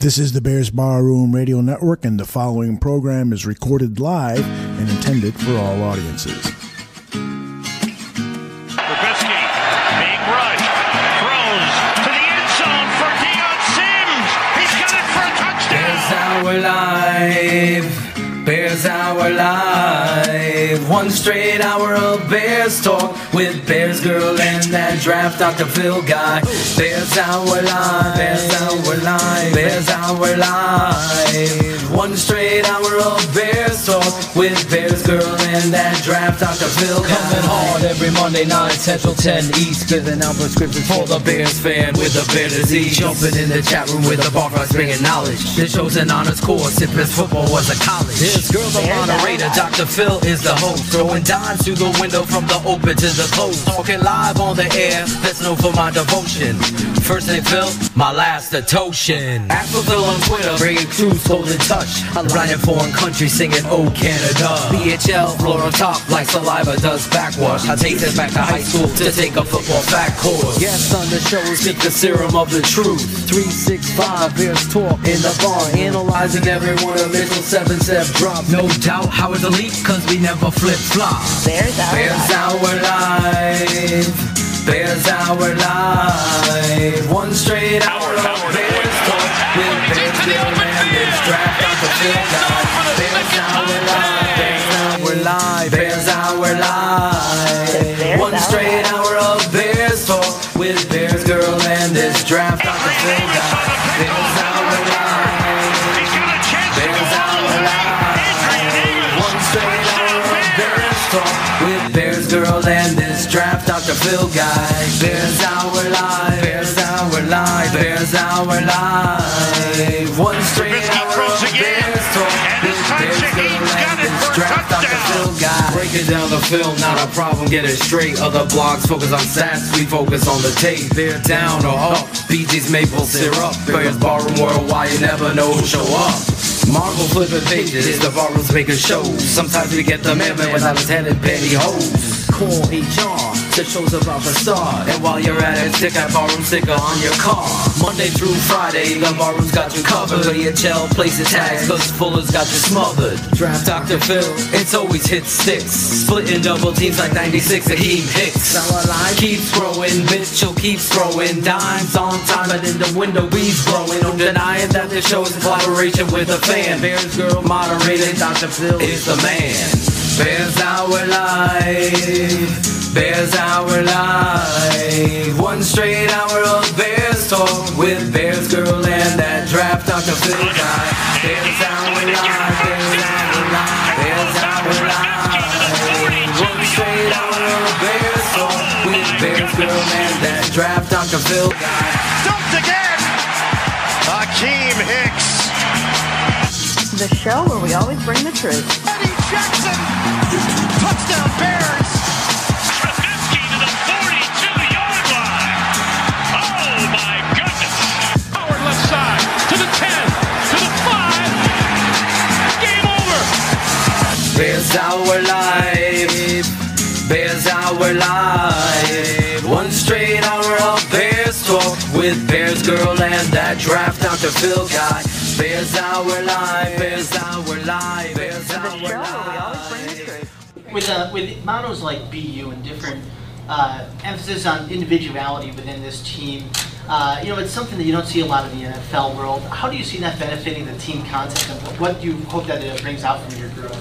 This is the Bears Barroom Radio Network, and the following program is recorded live and intended for all audiences. Trubisky being rushed, throws to the end zone for Deion Sims. He's got it for a touchdown. Bears Hour Live, Bears Hour Live. One straight hour of Bears talk with Bears Girl and that draft Dr. Phil guy. Bears Hour Live, Bears Hour Live, Bears Hour Live. One straight hour of Bears talk with Bears Girl and that draft Dr. Phil guy. Coming hard every Monday night, Central 10 East, giving out prescriptions for the Bears fan with the Bear disease. Jumping in the chat room with the bar bringing knowledge. This show's an honors course, if his football was a college. His girl the moderator, Dr. Phil is the host, throwing dimes through the window from the open to the closed. Talking live on the air, that's known for my devotion. First name Phil, my last a Toshin. After Phil on Twitter, bringing crews holding touch. I'm riding foreign countries singing Oh Canada. BHL, floor on top like saliva does backwash. I take it back to high school to take a football fact course. Yes, on the show, speak the serum of the truth. 365 Bears talk in the bar, analyzing every one of Mitchell 7-7 drop. No doubt how it's elite, cause we never flip-flop. Bears Hour Live, Bears Hour Live. One straight hour of Bears talk with Bears Bill and Bears draft Dr. Phil guy. Bears Hour Live, Bears Hour Live, Bears Hour Live. One straight hour of Bears talk with Bears Girl and this draft Dr. Phil guy. Bears Hour Live, Bears Hour Live. One straight hour of Bears talk with Bears Girl and this draft Dr. Phil guy. Bears Hour Live, Bears Hour Live, Bears Hour Live. One straight hour of Bears talk with Bears Girl and this draft Dr. Phil guy. Breaking down the film, not a problem, get it straight. Other blogs focus on stats, we focus on the tape. They're down or up, BG's maple syrup. Bears Barroom worldwide, you never know who'll show up. Marvel flipping pages, the barrooms making shows. Sometimes we get the mailman without his head in pantyhose. Call HR, the show's about to start. And while you're at it, stick that barroom sticker on your car. Monday through Friday, the barroom's got you covered. BHL places tags, cause Fuller's got you smothered. Draft Dr. Phil, it's always hit six. Splitting double teams like 96 and Akeem Hicks. Keeps growing, Mitchell keeps throwing dimes on time, but in the window breeze blowing. No denying that this show is a collaboration with a fan. Bears Girl moderated, Dr. Phil is the man. Bears Hour Live, Bears Hour Live. One straight hour of Bears talk with Bears Girl and that draft Dr. Phil guy. Bears Hour Live, Bears Hour Live, Bears Hour Live. One straight hour of Bears talk with Bears Girl and that draft Dr. Phil guy. Dumped again. Akeem Hicks. The show where we always bring the truth. Eddie Jackson. Touchdown Bears. Trubisky to the 42-yard line. Oh my goodness. Howard left side to the 10, to the 5. Game over. Bears Hour Live, Bears Hour Live. One straight hour of Bears talk with Bears Girl and that draft Dr. Phil guy. Bears Hour Live, Bears Hour Live, Bears Hour Live. With mottos like BU and different emphasis on individuality within this team, it's something that you don't see a lot in the NFL world. How do you see that benefiting the team concept, and what do you hope that it brings out from your group?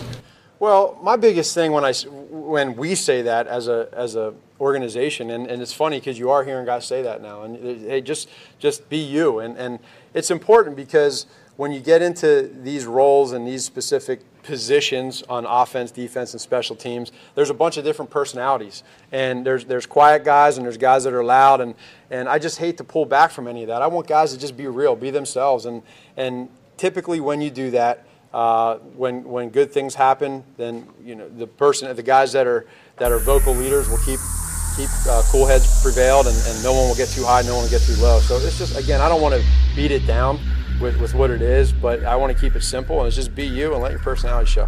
Well, my biggest thing when we say that as a organization, and it's funny because you are hearing guys say that now, and hey, just be you, and it's important because when you get into these roles and these specific positions on offense, defense, and special teams, there's a bunch of different personalities, and there's quiet guys and there's guys that are loud, and I just hate to pull back from any of that. I want guys to just be real, be themselves, and typically when you do that, when good things happen, then the guys that are vocal leaders will keep cool heads prevailed, and no one will get too high, no one will get too low. So it's just, again, I don't want to beat it down with what it is, but I want to keep it simple, and it's just be you and let your personality show.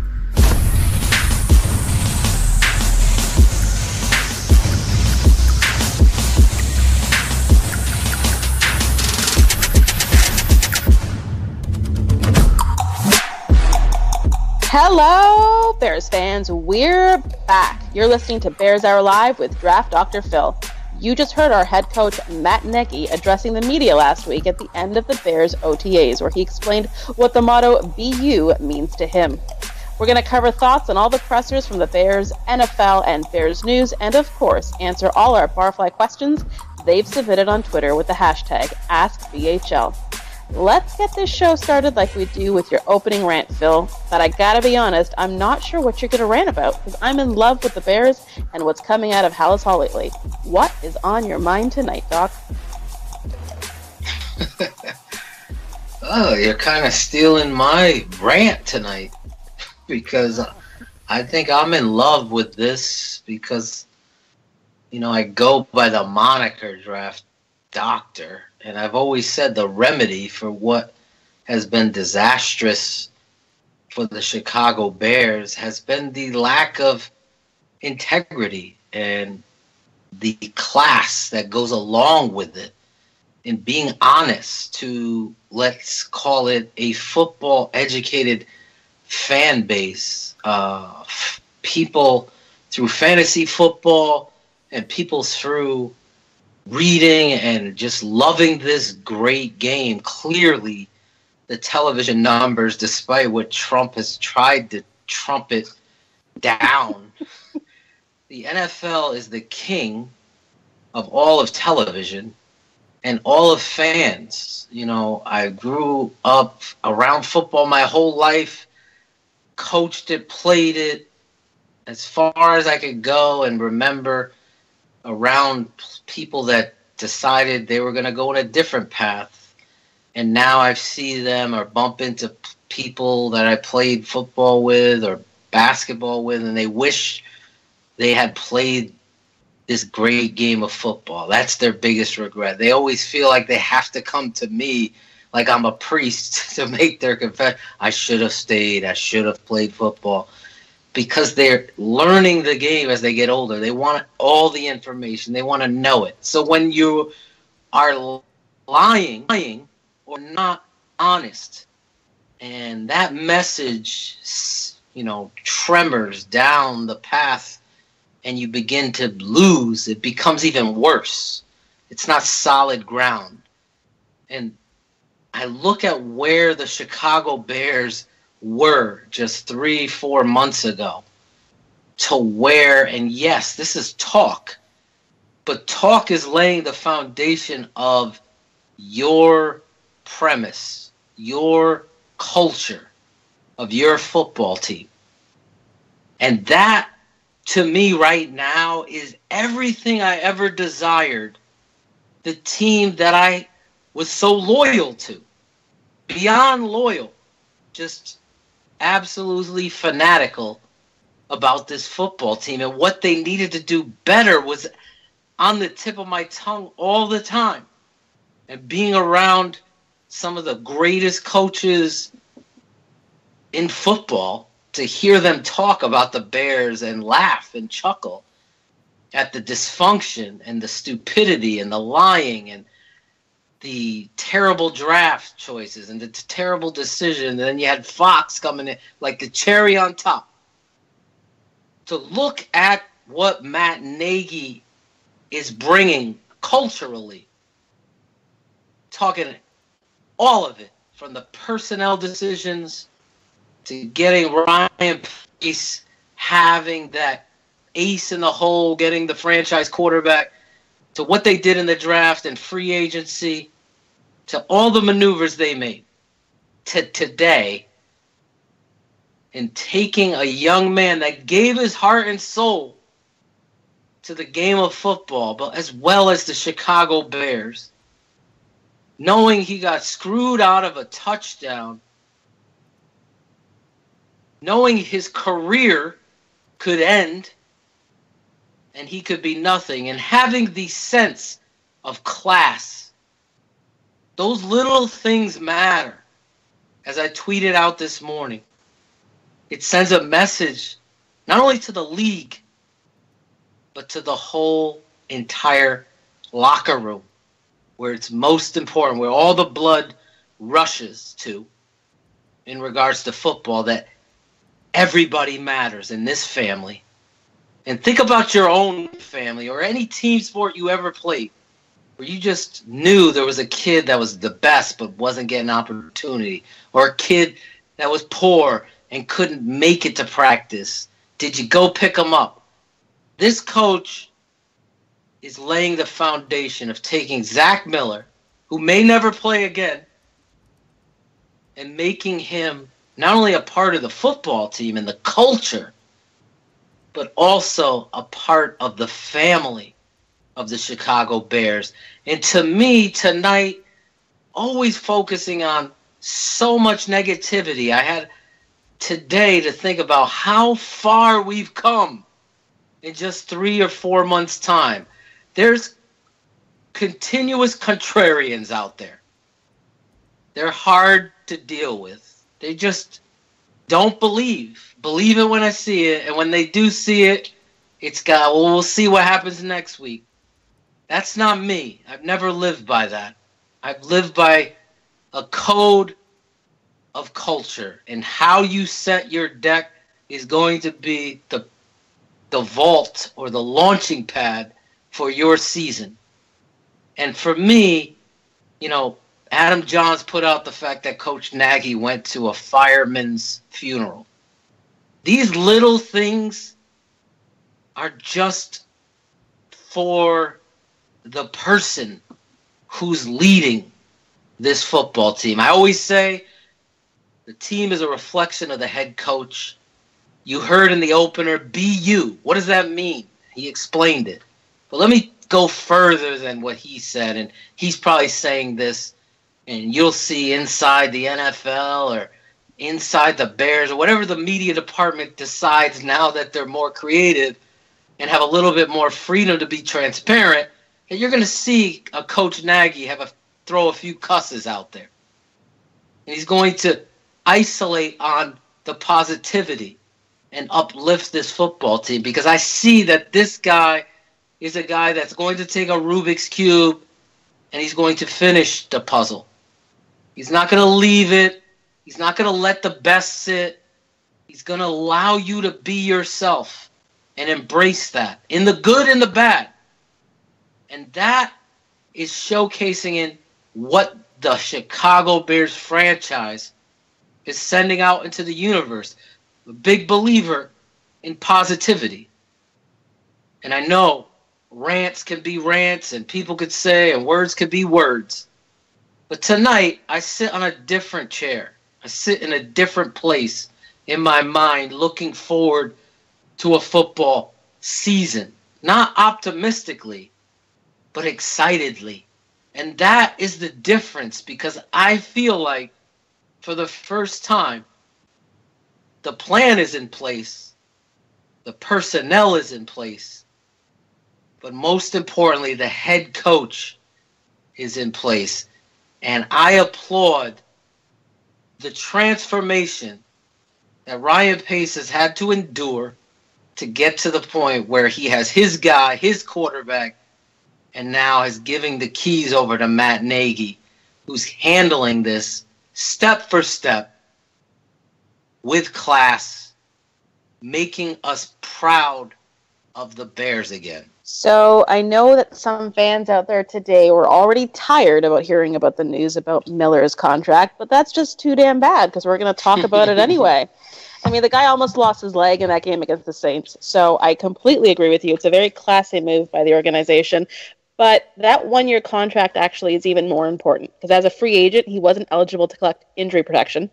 Hello, Bears fans. We're back. You're listening to Bears Hour Live with Draft Dr. Phil. You just heard our head coach, Matt Nagy, addressing the media last week at the end of the Bears OTAs, where he explained what the motto BU means to him. We're going to cover thoughts on all the pressers from the Bears, NFL, and Bears News, and of course, answer all our Barfly questions they've submitted on Twitter with the hashtag AskBHL. Let's get this show started like we do with your opening rant, Phil. But I gotta be honest, I'm not sure what you're gonna rant about, because I'm in love with the Bears and what's coming out of Hallis Hall lately. What is on your mind tonight, Doc? Oh, you're kind of stealing my rant tonight, because I think I'm in love with this because, I go by the moniker Draft Doctor. And I've always said the remedy for what has been disastrous for the Chicago Bears has been the lack of integrity and the class that goes along with it, in being honest to, let's call it, a football-educated fan base. People through fantasy football and people through reading and just loving this great game. Clearly, the television numbers, despite what Trump has tried to trumpet down, the NFL is the king of all of television and all of fans. I grew up around football my whole life, coached it, played it as far as I could go, and remember around people that decided they were going to go in a different path. And now I see them or bump into people that I played football with or basketball with, and they wish they had played this great game of football. That's their biggest regret. They always feel like they have to come to me like I'm a priest to make their confession. I should have stayed. I should have played football. Because they're learning the game as they get older. They want all the information. They want to know it. So when you are lying or not honest, and that message, tremors down the path, and you begin to lose, it becomes even worse. It's not solid ground. And I look at where the Chicago Bears were just 3-4 months ago to where, and yes, this is talk, but talk is laying the foundation of your premise, your culture of your football team. And that, to me right now, is everything I ever desired the team that I was so loyal to, beyond loyal, just absolutely fanatical about this football team, and what they needed to do better was on the tip of my tongue all the time. And being around some of the greatest coaches in football, to hear them talk about the Bears and laugh and chuckle at the dysfunction and the stupidity and the lying and the terrible draft choices and the terrible decision, and then you had Fox coming in like the cherry on top. To look at what Matt Nagy is bringing culturally, talking all of it, from the personnel decisions to getting Ryan Pace, having that ace in the hole, getting the franchise quarterback, to what they did in the draft and free agency, to all the maneuvers they made, to today, in taking a young man that gave his heart and soul to the game of football, but as well as the Chicago Bears, knowing he got screwed out of a touchdown, knowing his career could end and he could be nothing, and having the sense of class. Those little things matter. As I tweeted out this morning, it sends a message not only to the league, but to the whole entire locker room, where it's most important, where all the blood rushes to in regards to football, that everybody matters in this family. And think about your own family or any team sport you ever played where you just knew there was a kid that was the best but wasn't getting opportunity, or a kid that was poor and couldn't make it to practice. Did you go pick them up? This coach is laying the foundation of taking Zach Miller, who may never play again, and making him not only a part of the football team and the culture, but also a part of the family of the Chicago Bears. And to me, tonight, always focusing on so much negativity. I had today to think about how far we've come in just 3 or 4 months' time. There's continuous contrarians out there. They're hard to deal with. They just don't believe. Believe it when I see it, and when they do see it, it's got, well, we'll see what happens next week. That's not me. I've never lived by that. I've lived by a code of culture, and how you set your deck is going to be the vault or the launching pad for your season. And for me, you know, Adam Johns put out the fact that Coach Nagy went to a fireman's funeral. These little things are just for the person who's leading this football team. I always say the team is a reflection of the head coach. You heard in the opener, be you. What does that mean? He explained it. But let me go further than what he said, and he's probably saying this, and you'll see inside the NFL or inside the Bears or whatever the media department decides now that they're more creative and have a little bit more freedom to be transparent, and you're going to see a Coach Nagy throw a few cusses out there. And he's going to isolate on the positivity and uplift this football team, because I see that this guy is a guy that's going to take a Rubik's Cube and he's going to finish the puzzle. He's not going to leave it. He's not going to let the best sit. He's going to allow you to be yourself and embrace that in the good and the bad. And that is showcasing in what the Chicago Bears franchise is sending out into the universe. A big believer in positivity. And I know rants can be rants and people could say, and words could be words. But tonight, I sit on a different chair. I sit in a different place in my mind looking forward to a football season. Not optimistically, but excitedly. And that is the difference, because I feel like for the first time, the plan is in place, the personnel is in place, but most importantly, the head coach is in place. And I applaud the transformation that Ryan Pace has had to endure to get to the point where he has his guy, his quarterback, and now is giving the keys over to Matt Nagy, who's handling this step for step with class, making us proud of the Bears again. So I know that some fans out there today were already tired about hearing about the news about Miller's contract, but that's just too damn bad because we're going to talk about it anyway. I mean, the guy almost lost his leg in that game against the Saints, so I completely agree with you. It's a very classy move by the organization. But that one-year contract actually is even more important because as a free agent, he wasn't eligible to collect injury protection.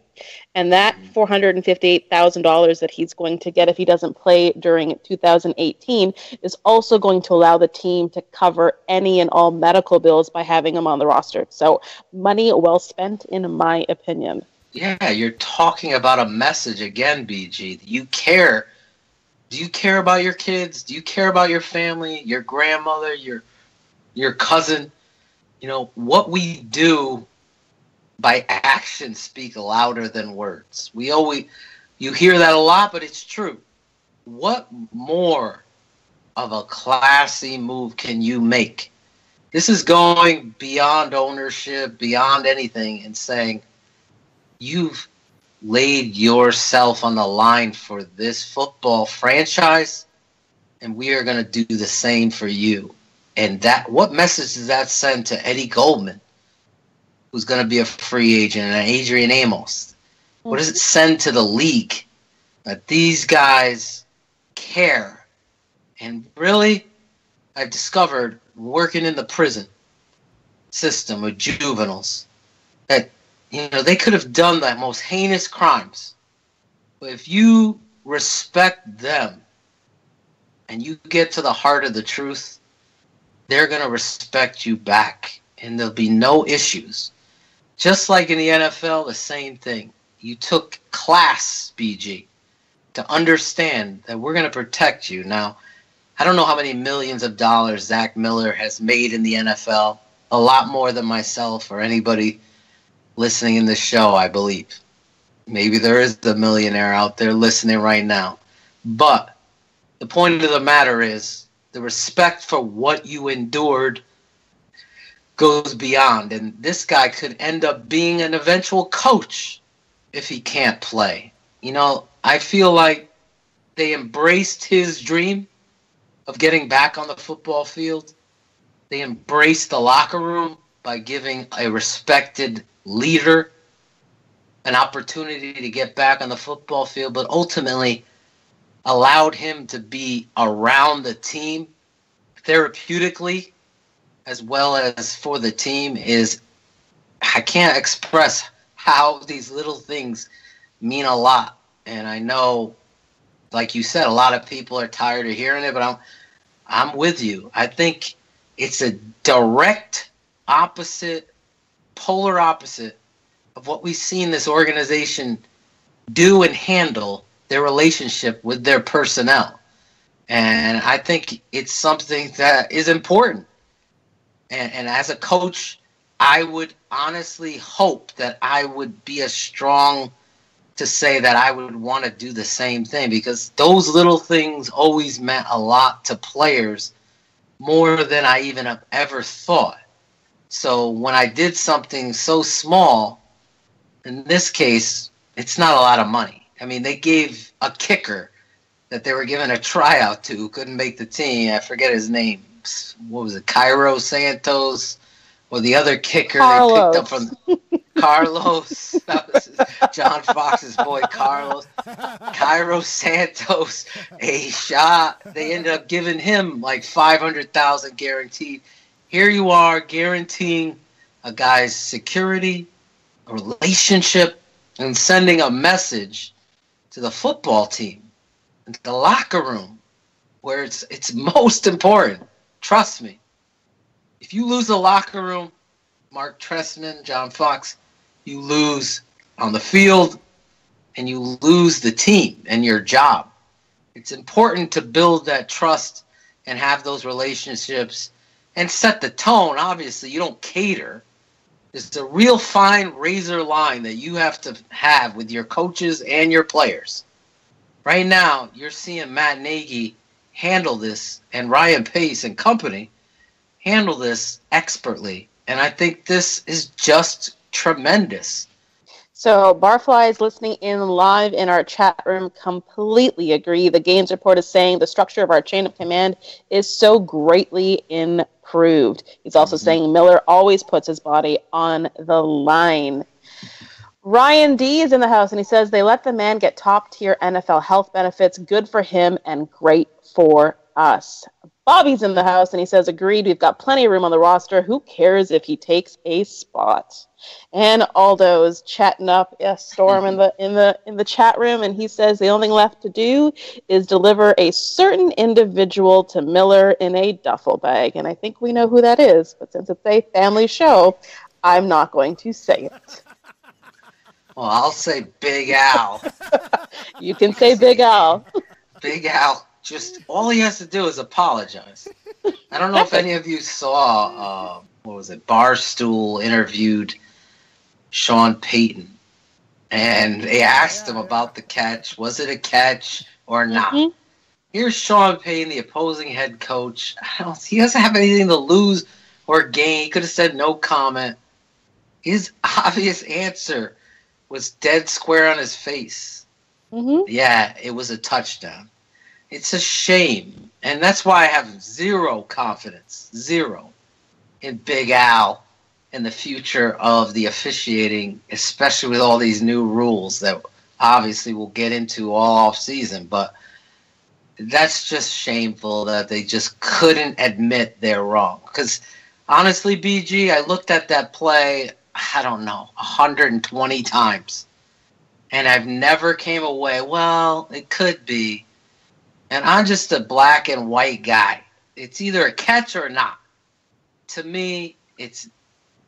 And that $458,000 that he's going to get if he doesn't play during 2018 is also going to allow the team to cover any and all medical bills by having him on the roster. So money well spent, in my opinion. Yeah, you're talking about a message again, BG. You care. Do you care about your kids? Do you care about your family, your grandmother, your cousin? You know, what we do by actions speak louder than words. You hear that a lot, but it's true. What more of a classy move can you make? This is going beyond ownership, beyond anything, and saying you've laid yourself on the line for this football franchise, and we are going to do the same for you. And what message does that send to Eddie Goldman, who's going to be a free agent, and Adrian Amos? What does it send to the league that these guys care? And really, I've discovered, working in the prison system with juveniles, that they could have done the most heinous crimes, but if you respect them and you get to the heart of the truth, they're going to respect you back, and there'll be no issues. Just like in the NFL, the same thing. You took class, BG, to understand that we're going to protect you. Now, I don't know how many millions of dollars Zach Miller has made in the NFL. A lot more than myself or anybody listening in this show, I believe. Maybe there is the millionaire out there listening right now. But the point of the matter is the respect for what you endured goes beyond. And this guy could end up being an eventual coach if he can't play. I feel like they embraced his dream of getting back on the football field. They embraced the locker room by giving a respected leader an opportunity to get back on the football field, but ultimately allowed him to be around the team therapeutically as well as for the team. I can't express how these little things mean a lot. And I know, like you said, a lot of people are tired of hearing it, but I'm with you. I think it's a direct opposite, polar opposite of what we've seen this organization do and handle their relationship with their personnel. And I think it's something that is important. And as a coach, I would honestly hope that I would be as strong to say that I would want to do the same thing, because those little things always meant a lot to players, more than I even have ever thought. So when I did something so small, in this case, it's not a lot of money. I mean, they gave a kicker that they were giving a tryout to who couldn't make the team. I forget his name. What was it, Cairo Santos? Or the other kicker Carlos. they picked up from Carlos. That was John Fox's boy, Carlos. Cairo Santos, a shot. They ended up giving him like $500,000 guaranteed. Here you are guaranteeing a guy's security, a relationship, and sending a message to the football team, and the locker room, where it's most important. Trust me. If you lose the locker room, Mark Trestman, John Fox, you lose on the field and you lose the team and your job. It's important to build that trust and have those relationships and set the tone. Obviously, you don't cater. It's a real fine razor line that you have to have with your coaches and your players. Right now, you're seeing Matt Nagy handle this, and Ryan Pace and company handle this expertly. And I think this is just tremendous. So Barflies listening in live in our chat room completely agree. The Games Report is saying the structure of our chain of command is so greatly improved. He's also saying Miller always puts his body on the line. Ryan D is in the house, and he says they let the man get top-tier NFL health benefits. Good for him and great for us. Bobby's in the house, and he says, agreed, we've got plenty of room on the roster. Who cares if he takes a spot? And Aldo's chatting up a storm in the chat room, and he says the only thing left to do is deliver a certain individual to Miller in a duffel bag. And I think we know who that is, but since it's a family show, I'm not going to say it. Well, I'll say Big Al. You can say Big Al. Big Al. Just all he has to do is apologize. I don't know if any of you saw, Barstool interviewed Sean Payton. And they asked him about the catch. Was it a catch or not? Mm-hmm. Here's Sean Payton, the opposing head coach. He doesn't have anything to lose or gain. He could have said no comment. His obvious answer was dead square on his face. Mm-hmm. Yeah, it was a touchdown. It's a shame. And that's why I have zero confidence, in Big Al and the future of the officiating, especially with all these new rules that obviously we'll get into all off season. But that's just shameful that they just couldn't admit they're wrong. Because honestly, BG, I looked at that play, I don't know, 120 times. And I've never came away, well, it could be. And I'm just a black and white guy. It's either a catch or not. To me, it's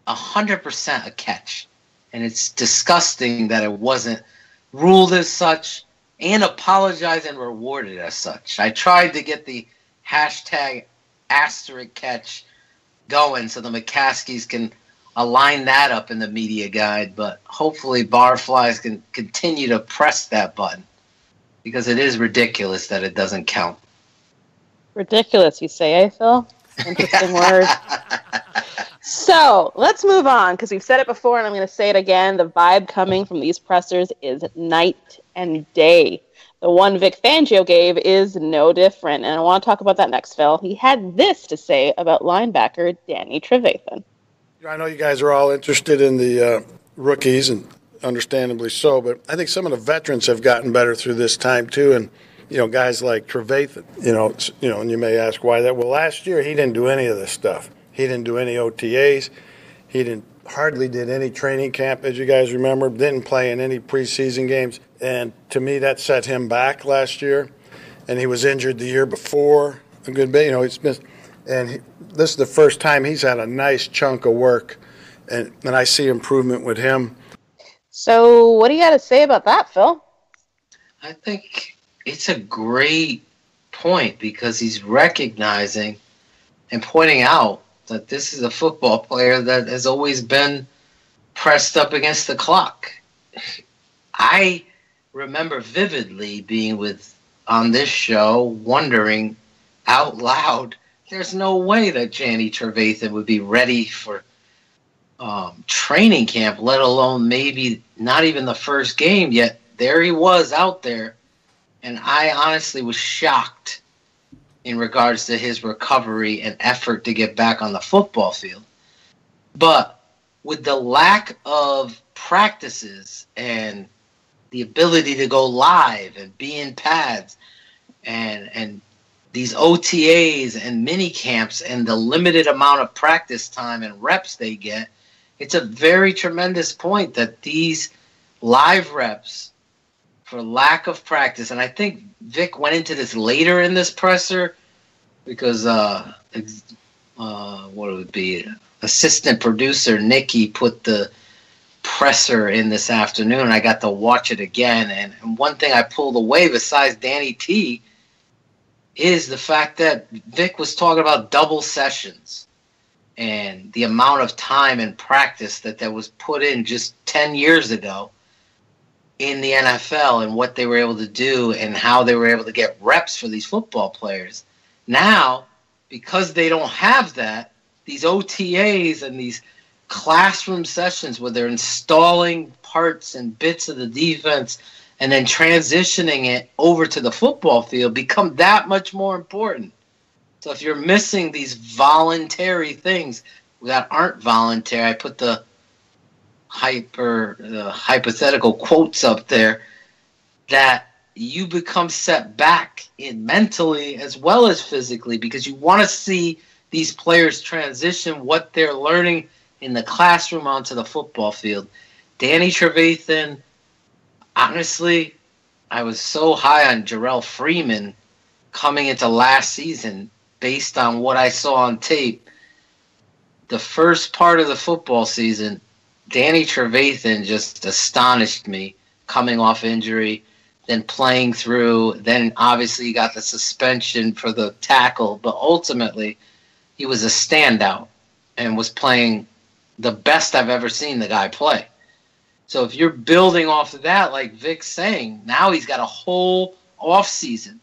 100% a catch. And it's disgusting that it wasn't ruled as such and apologized and rewarded as such. I tried to get the hashtag asterisk catch going so the McCaskies can align that up in the media guide, but hopefully Barflies can continue to press that button because it is ridiculous that it doesn't count. Ridiculous, you say, Phil? Interesting word. So let's move on because we've said it before and I'm going to say it again. The vibe coming from these pressers is night and day. The one Vic Fangio gave is no different. And I want to talk about that next, Phil. He had this to say about linebacker Danny Trevathan. I know you guys are all interested in the rookies, and understandably so, but I think some of the veterans have gotten better through this time too. And guys like Trevathan, and you may ask why that. Well, last year he didn't do any of this stuff. He didn't do any OTAs. He hardly did any training camp, as you guys remember. Didn't play in any preseason games, and to me that set him back last year. And he was injured the year before a good bit. He's missed. And this is the first time he's had a nice chunk of work, and I see improvement with him. So what do you got to say about that, Phil? I think it's a great point because he's recognizing and pointing out that this is a football player that has always been pressed up against the clock. I remember vividly being on this show wondering out loud, there's no way that Danny Trevathan would be ready for training camp, let alone maybe not even the first game, yet there he was out there. And I honestly was shocked in regards to his recovery and effort to get back on the football field. But with the lack of practices and the ability to go live and be in pads and these OTAs and mini camps and the limited amount of practice time and reps they get, it's a very tremendous point that these live reps, for lack of practice, and I think Vic went into this later in this presser because what would it be? Assistant producer Nikki put the presser in this afternoon. I got to watch it again, and one thing I pulled away besides Danny T is the fact that Vic was talking about double sessions and the amount of time and practice that was put in just 10 years ago in the NFL and what they were able to do and how they were able to get reps for these football players. Now, because they don't have that, these OTAs and these classroom sessions where they're installing parts and bits of the defense and then transitioning it over to the football field become that much more important. So if you're missing these voluntary things that aren't voluntary, I put the hypothetical quotes up there, that you become set back in mentally as well as physically because you want to see these players transition what they're learning in the classroom onto the football field. Danny Trevathan, honestly, I was so high on Jarrell Freeman coming into last season based on what I saw on tape. The first part of the football season, Danny Trevathan just astonished me coming off injury, then playing through, then obviously he got the suspension for the tackle, but ultimately he was a standout and was playing the best I've ever seen the guy play. So if you're building off of that, like Vic's saying, now he's got a whole off season.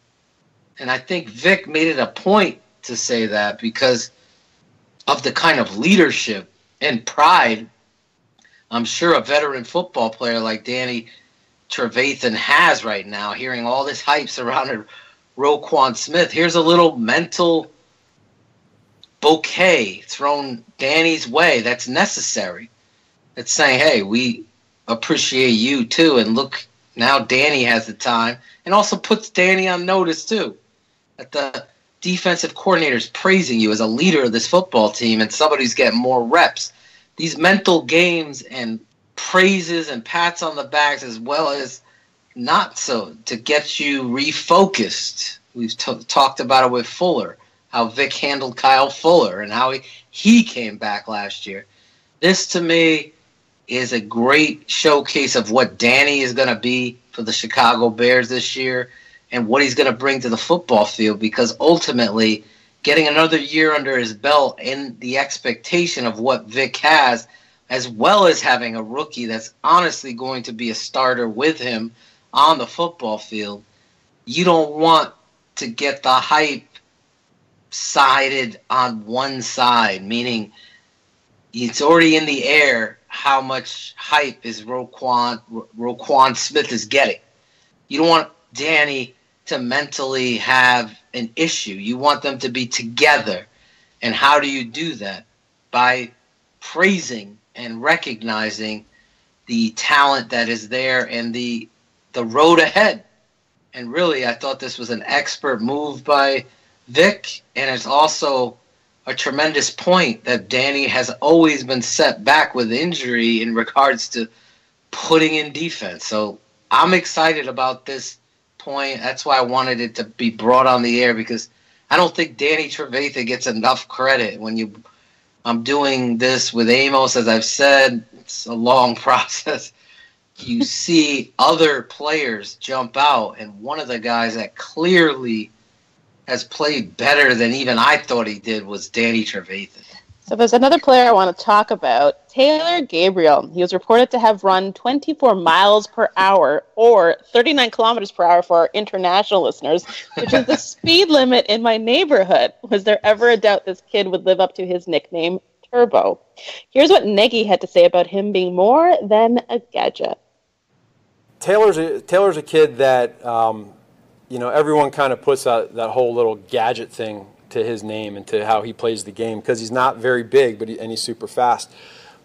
And I think Vic made it a point to say that because of the kind of leadership and pride I'm sure a veteran football player like Danny Trevathan has right now, hearing all this hype surrounding Roquan Smith. Here's a little mental bouquet thrown Danny's way that's necessary. It's saying, hey, we appreciate you too. And look, now Danny has the time, and also puts Danny on notice too. That the defensive coordinator is praising you as a leader of this football team and somebody who's getting more reps. These mental games and praises and pats on the backs, as well as not so, to get you refocused. We've talked about it with Fuller, how Vic handled Kyle Fuller and how he came back last year. This, to me, is a great showcase of what Danny is going to be for the Chicago Bears this year and what he's going to bring to the football field, because ultimately getting another year under his belt and the expectation of what Vic has, as well as having a rookie that's honestly going to be a starter with him on the football field, you don't want to get the hype sided on one side, meaning it's already in the air how much hype is Roquan Smith is getting. You don't want Danny to mentally have an issue. You want them to be together. And how do you do that? By praising and recognizing the talent that is there and the road ahead. And really, I thought this was an expert move by Vic, and it's also a tremendous point that Danny has always been set back with injury in regards to putting in defense. So I'm excited about this point. That's why I wanted it to be brought on the air, because I don't think Danny Trevathan gets enough credit. I'm doing this with Amos, as I've said, it's a long process. You see other players jump out, and one of the guys that clearly has played better than even I thought he did was Danny Trevathan. So there's another player I want to talk about, Taylor Gabriel. He was reported to have run 24 miles per hour, or 39 kilometers per hour for our international listeners, which is the speed limit in my neighborhood. Was there ever a doubt this kid would live up to his nickname, Turbo? Here's what Nagy had to say about him being more than a gadget. Taylor's a kid that everyone kind of puts that whole little gadget thing to his name and to how he plays the game, because he's not very big, and he's super fast.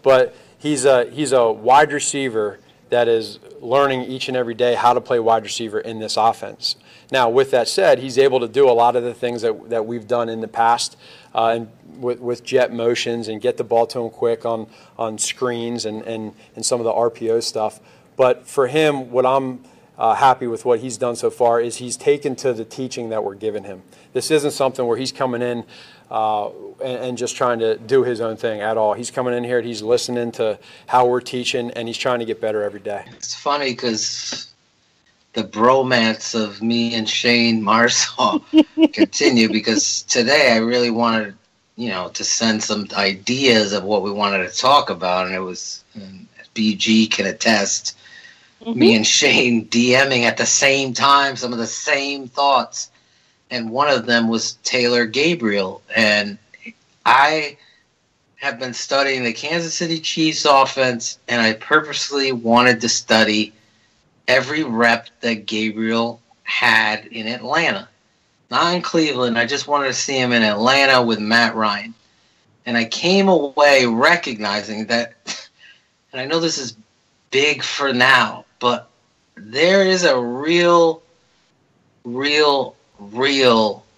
But he's a wide receiver that is learning each and every day how to play wide receiver in this offense. Now, with that said, he's able to do a lot of the things that we've done in the past, and with jet motions, and get the ball to him quick on screens and some of the RPO stuff. But for him, what I'm happy with what he's done so far is he's taken to the teaching that we're giving him. This isn't something where he's coming in and just trying to do his own thing at all. He's coming in here, he's listening to how we're teaching, and he's trying to get better every day. It's funny because the bromance of me and Shane Marsaw continue, because today I really wanted, to send some ideas of what we wanted to talk about, and it was, BG can attest, me and Shane DMing at the same time, some of the same thoughts. And one of them was Taylor Gabriel. And I have been studying the Kansas City Chiefs offense, and I purposely wanted to study every rep that Gabriel had in Atlanta. Not in Cleveland. I just wanted to see him in Atlanta with Matt Ryan. And I came away recognizing that, and I know this is big for now, but there is a real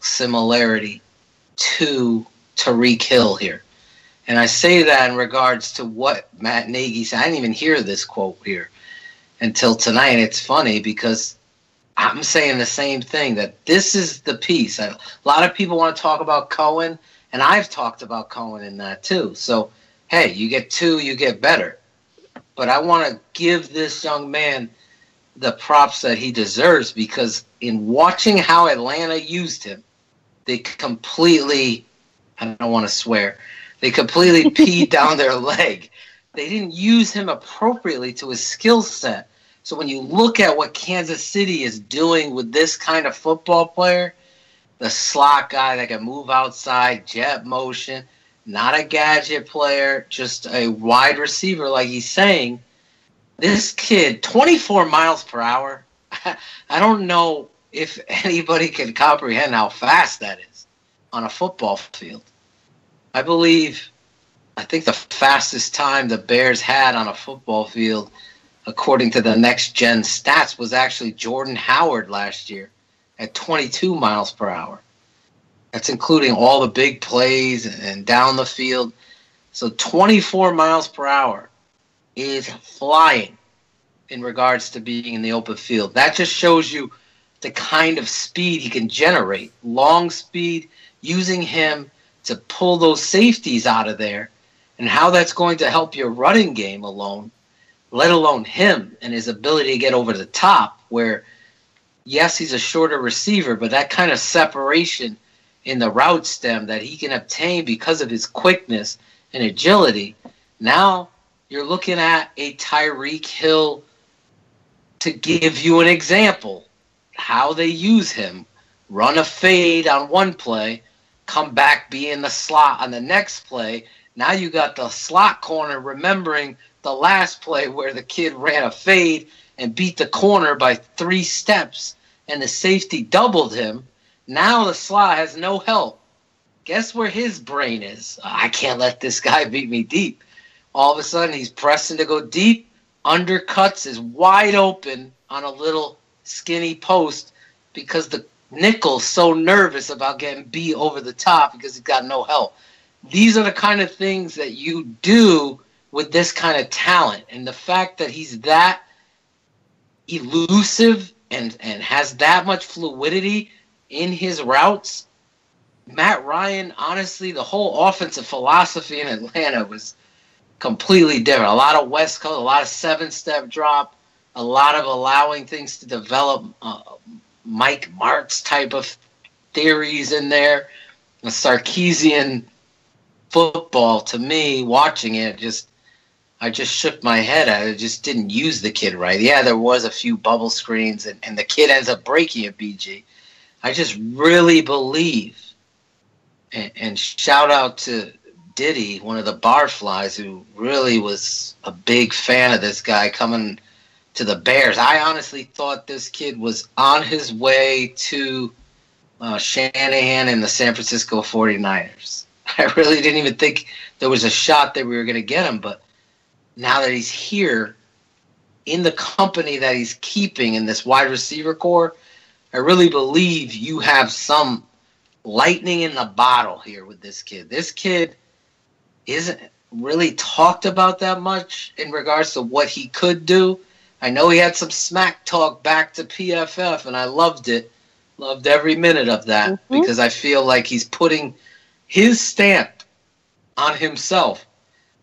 similarity to Tyreek Hill here. And I say that in regards to what Matt Nagy said. I didn't even hear this quote here until tonight. And it's funny because I'm saying the same thing, that this is the piece. A lot of people want to talk about Cohen, and I've talked about Cohen in that too. So, hey, you get two, you get better. But I want to give this young man the props that he deserves, because in watching how Atlanta used him, they completely, I don't want to swear, they completely peed down their leg. They didn't use him appropriately to his skill set. So when you look at what Kansas City is doing with this kind of football player, the slot guy that can move outside, jet motion, not a gadget player, just a wide receiver like he's saying. This kid, 24 miles per hour, I don't know if anybody can comprehend how fast that is on a football field. I think the fastest time the Bears had on a football field, according to the Next Gen stats, was actually Jordan Howard last year at 22 miles per hour. That's including all the big plays and down the field. So 24 miles per hour is flying in regards to being in the open field. That just shows you the kind of speed he can generate. Long speed, using him to pull those safeties out of there, and how that's going to help your running game alone, let alone him and his ability to get over the top, where, yes, he's a shorter receiver, but that kind of separation in the route stem that he can obtain because of his quickness and agility. Now you're looking at a Tyreek Hill, to give you an example, how they use him. Run a fade on one play, come back, be in the slot on the next play. Now you got the slot corner remembering the last play where the kid ran a fade and beat the corner by 3 steps and the safety doubled him. Now the slot has no help. Guess where his brain is? I can't let this guy beat me deep. All of a sudden he's pressing to go deep, undercuts, is wide open on a little skinny post because the nickel's so nervous about getting beat over the top because he's got no help. These are the kind of things that you do with this kind of talent. And the fact that he's that elusive and has that much fluidity in his routes, Matt Ryan, honestly, the whole offensive philosophy in Atlanta was completely different. A lot of West Coast, a lot of 7-step drop, a lot of allowing things to develop, Mike Martz type of theories in there. A Sarkisian football, to me, watching it, I just shook my head. I just didn't use the kid right. Yeah, there was a few bubble screens, and the kid ends up breaking it, BG. I just really believe, and shout out to Diddy, one of the Barflies, who really was a big fan of this guy coming to the Bears. I honestly thought this kid was on his way to Shanahan and the San Francisco 49ers. I really didn't even think there was a shot that we were going to get him, but now that he's here in the company that he's keeping in this wide receiver core, I really believe you have some lightning in the bottle here with this kid. This kid isn't really talked about that much in regards to what he could do. I know he had some smack talk back to PFF, and I loved it. Loved every minute of that because I feel like he's putting his stamp on himself.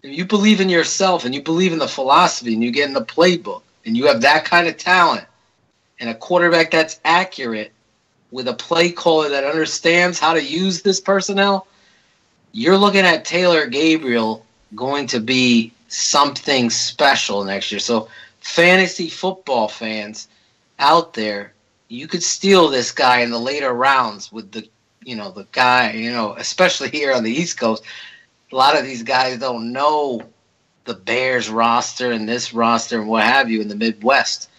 If you believe in yourself and you believe in the philosophy and you get in the playbook and you have that kind of talent and a quarterback that's accurate with a play caller that understands how to use this personnel, you're looking at Taylor Gabriel going to be something special next year. So fantasy football fans out there, you could steal this guy in the later rounds with the guy, especially here on the East Coast. A lot of these guys don't know the Bears roster and this roster and what have you in the Midwest.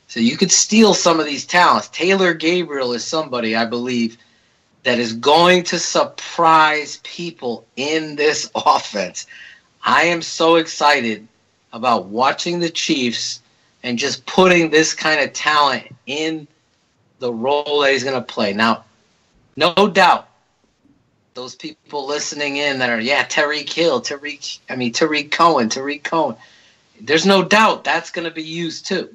So you could steal some of these talents. Taylor Gabriel is somebody, I believe, that is going to surprise people in this offense. I am so excited about watching the Chiefs and just putting this kind of talent in the role that he's going to play. Now, no doubt, those people listening in that are, Tariq Hill, Tariq Cohen. There's no doubt that's going to be used too.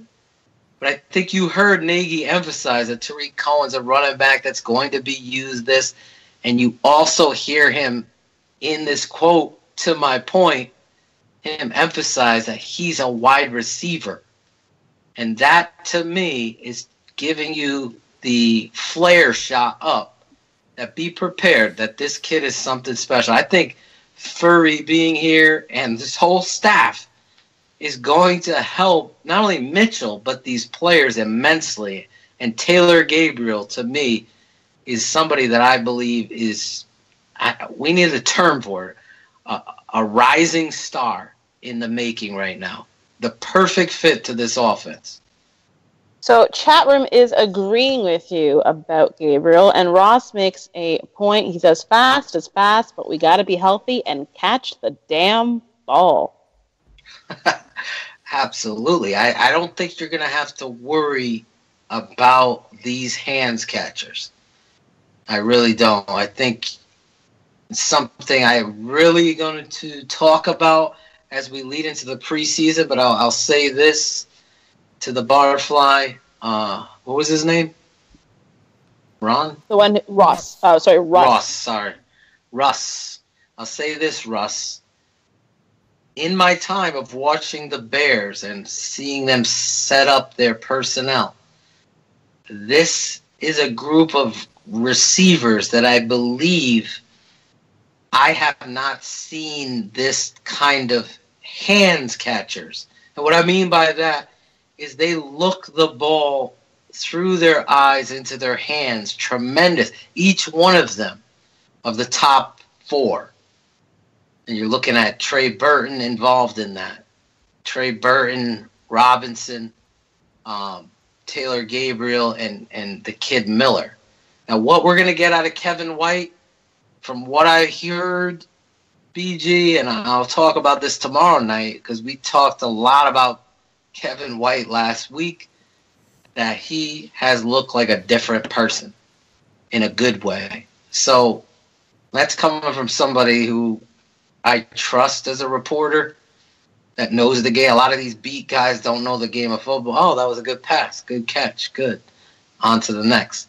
But I think you heard Nagy emphasize that Tariq Cohen's a running back that's going to be used this. And you also hear him in this quote, to my point, him emphasize that he's a wide receiver. And that, to me, is giving you the flare shot up. That be prepared that this kid is something special. I think Furry being here and this whole staff is going to help not only Mitchell, but these players immensely. And Taylor Gabriel, to me, is somebody that I believe is, we need a term for it, a rising star in the making right now. The perfect fit to this offense. So chat room is agreeing with you about Gabriel, and Ross makes a point. He says, fast is fast, but we got to be healthy and catch the damn ball. Absolutely. I don't think you're going to have to worry about these hands catchers. I really don't. I think it's something I'm really going to talk about as we lead into the preseason, but I'll say this to the Barfly. What was his name? Ron? The one, Ross. Oh, sorry, Russ. Russ. I'll say this, Russ. In my time of watching the Bears and seeing them set up their personnel, this is a group of receivers that I believe I have not seen this kind of hands catchers. And what I mean by that is they look the ball through their eyes into their hands. Tremendous. Each one of them, of the top 4. And you're looking at Trey Burton involved in that. Trey Burton, Robinson, Taylor Gabriel, and the kid Miller. Now, what we're going to get out of Kevin White, from what I heard, BG, and I'll talk about this tomorrow night because we talked a lot about Kevin White last week, that he has looked like a different person in a good way. So that's coming from somebody who I trust as a reporter that knows the game. A lot of these beat guys don't know the game of football. Oh, that was a good pass, good catch, good. On to the next.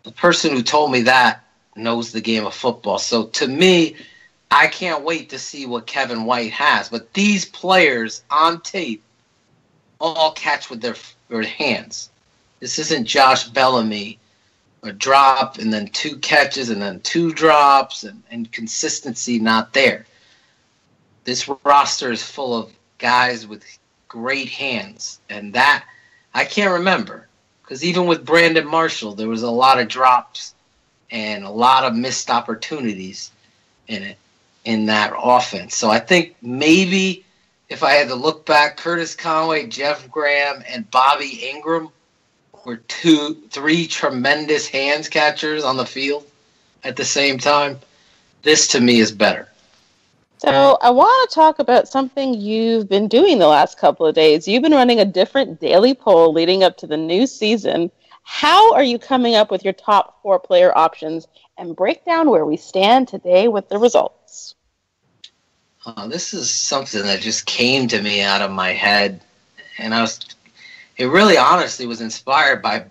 The person who told me that knows the game of football. So to me, I can't wait to see what Kevin White has. But these players on tape all catch with their hands. This isn't Josh Bellamy, a drop and then 2 catches and then 2 drops and consistency not there. This roster is full of guys with great hands. And that, I can't remember. Because even with Brandon Marshall, there was a lot of drops and a lot of missed opportunities in that offense. So I think maybe if I had to look back, Curtis Conway, Jeff Graham, and Bobby Ingram were 3 tremendous hands catchers on the field at the same time. This, to me, is better. So I want to talk about something you've been doing the last couple of days. You've been running a different daily poll leading up to the new season. How are you coming up with your top 4 player options, and break down where we stand today with the results? This is something that just came to me out of my head, and it really honestly was inspired by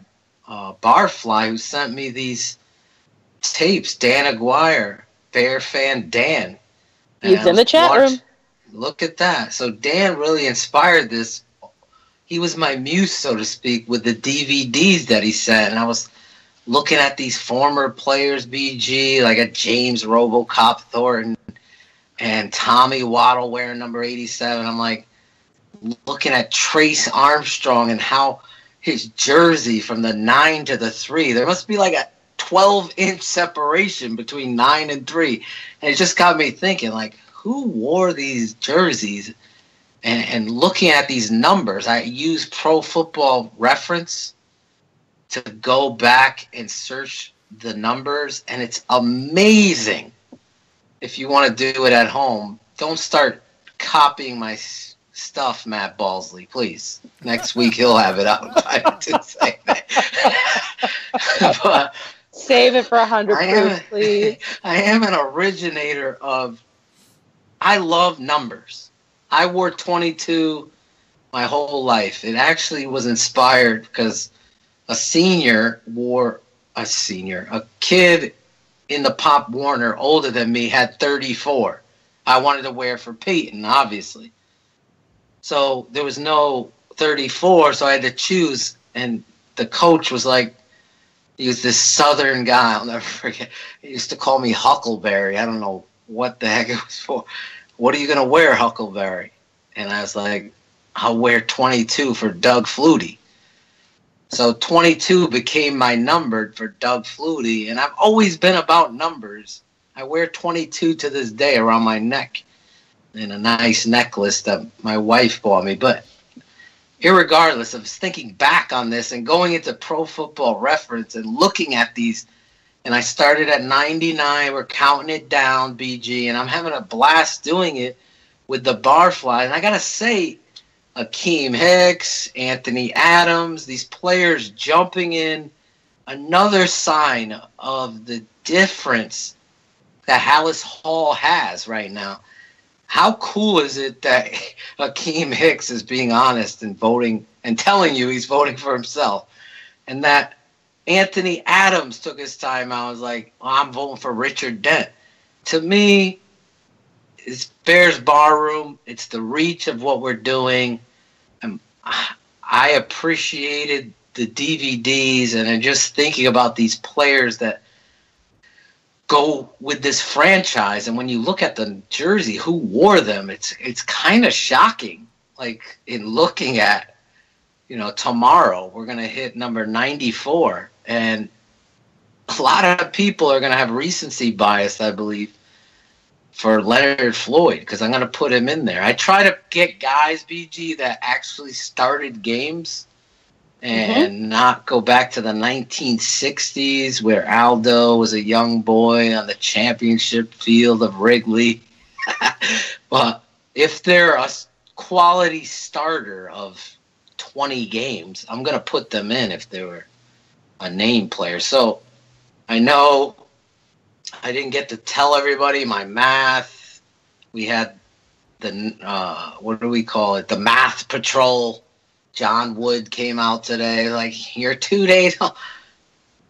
Barfly, who sent me these tapes. Dan Aguirre, Bear fan Dan. He's in the chat room. Look at that. So Dan really inspired this. He was my muse, so to speak, with the DVDs that he sent. And I was looking at these former players, BG, like a James RoboCop Thornton and Tommy Waddle wearing number 87. I'm like looking at Trace Armstrong and how his jersey from the 9 to the 3, there must be like a 12-inch separation between 9 and 3. And it just got me thinking, like, who wore these jerseys? And looking at these numbers, I use Pro Football Reference to go back and search the numbers, and it's amazing. If you want to do it at home, don't start copying my stuff, Matt Balsley, please. Next week he'll have it out. I didn't say that. But save it for 100 proof, please. I am an originator of, I love numbers. I wore 22 my whole life. It actually was inspired because a kid in the Pop Warner older than me had 34. I wanted to wear for Peyton, obviously. So there was no 34, so I had to choose. And the coach was like, he was this Southern guy, I'll never forget. He used to call me Huckleberry. I don't know what the heck it was for. What are you going to wear, Huckleberry? And I was like, I'll wear 22 for Doug Flutie. So 22 became my number for Doug Flutie. And I've always been about numbers. I wear 22 to this day around my neck in a nice necklace that my wife bought me. But irregardless, I was thinking back on this and going into Pro Football Reference and looking at these. And I started at 99. We're counting it down, BG, and I'm having a blast doing it with the Barfly. And I got to say, Akeem Hicks, Anthony Adams, these players jumping in, another sign of the difference that Hallis Hall has right now. How cool is it that Akeem Hicks is being honest and voting and telling you he's voting for himself, and that Anthony Adams took his time out. I was like, I'm voting for Richard Dent. To me, it's Bears Barroom. It's the reach of what we're doing. I appreciated the DVDs, and I'm just thinking about these players that go with this franchise. And when you look at the jersey, who wore them, it's kind of shocking. Like, in looking at, tomorrow we're going to hit number 94. And a lot of people are going to have recency bias, I believe, for Leonard Floyd, because I'm going to put him in there. I try to get guys, BG, that actually started games and not go back to the 1960s where Aldo was a young boy on the championship field of Wrigley. But if they're a quality starter of 20 games, I'm going to put them in if they were a name player. So I know I didn't get to tell everybody my math. We had the, what do we call it? The Math Patrol. John Wood came out today. Like, you're 2 days.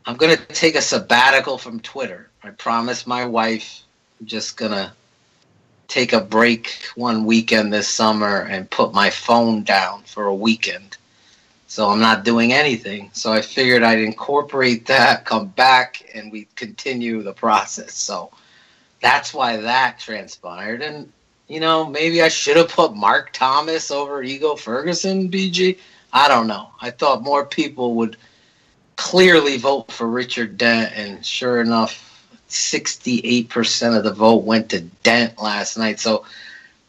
I'm going to take a sabbatical from Twitter. I promised my wife I'm just going to take a break one weekend this summer and put my phone down for a weekend. So I'm not doing anything. So I figured I'd incorporate that, come back, and we continue the process. So that's why that transpired. And, maybe I should have put Mark Thomas over Ego Ferguson, BG. I don't know. I thought more people would clearly vote for Richard Dent, and sure enough, 68% of the vote went to Dent last night. So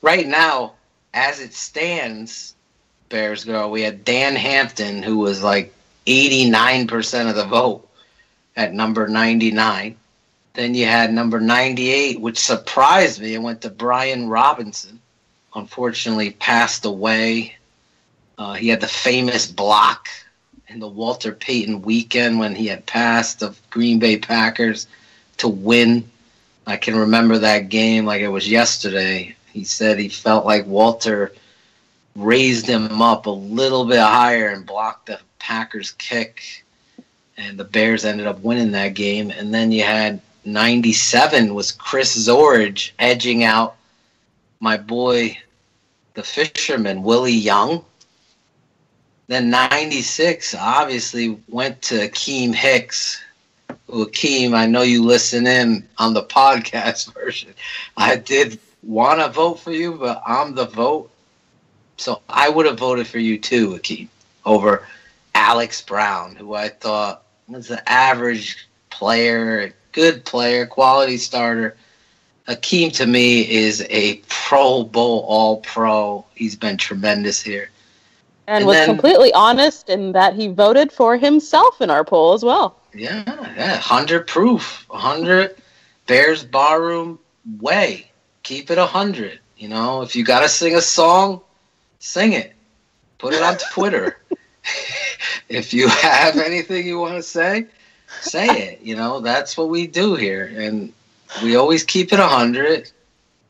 right now, as it stands, Bears Girl, we had Dan Hampton, who was like 89% of the vote at number 99. Then you had number 98, which surprised me. It went to Brian Robinson. Unfortunately, passed away. He had the famous block in the Walter Payton weekend when he had passed the Green Bay Packers to win. I can remember that game like it was yesterday. He said he felt like Walter raised him up a little bit higher and blocked the Packers kick, and the Bears ended up winning that game. And then you had 97 was Chris Zorich edging out my boy, the fisherman, Willie Young. Then 96 obviously went to Akeem Hicks. Akeem, I know you listen in on the podcast version. I did want to vote for you, but I'm the vote. So I would have voted for you too, Akeem, over Alex Brown, who I thought was an average player, good player, quality starter. Akeem, to me, is a Pro Bowl All-Pro. He's been tremendous here. And was completely honest in that he voted for himself in our poll as well. Yeah, 100 proof. 100 Bears Barroom way. Keep it 100. If you got to sing a song, sing it. Put it on Twitter. If you have anything you want to say it. That's what we do here. And we always keep it 100.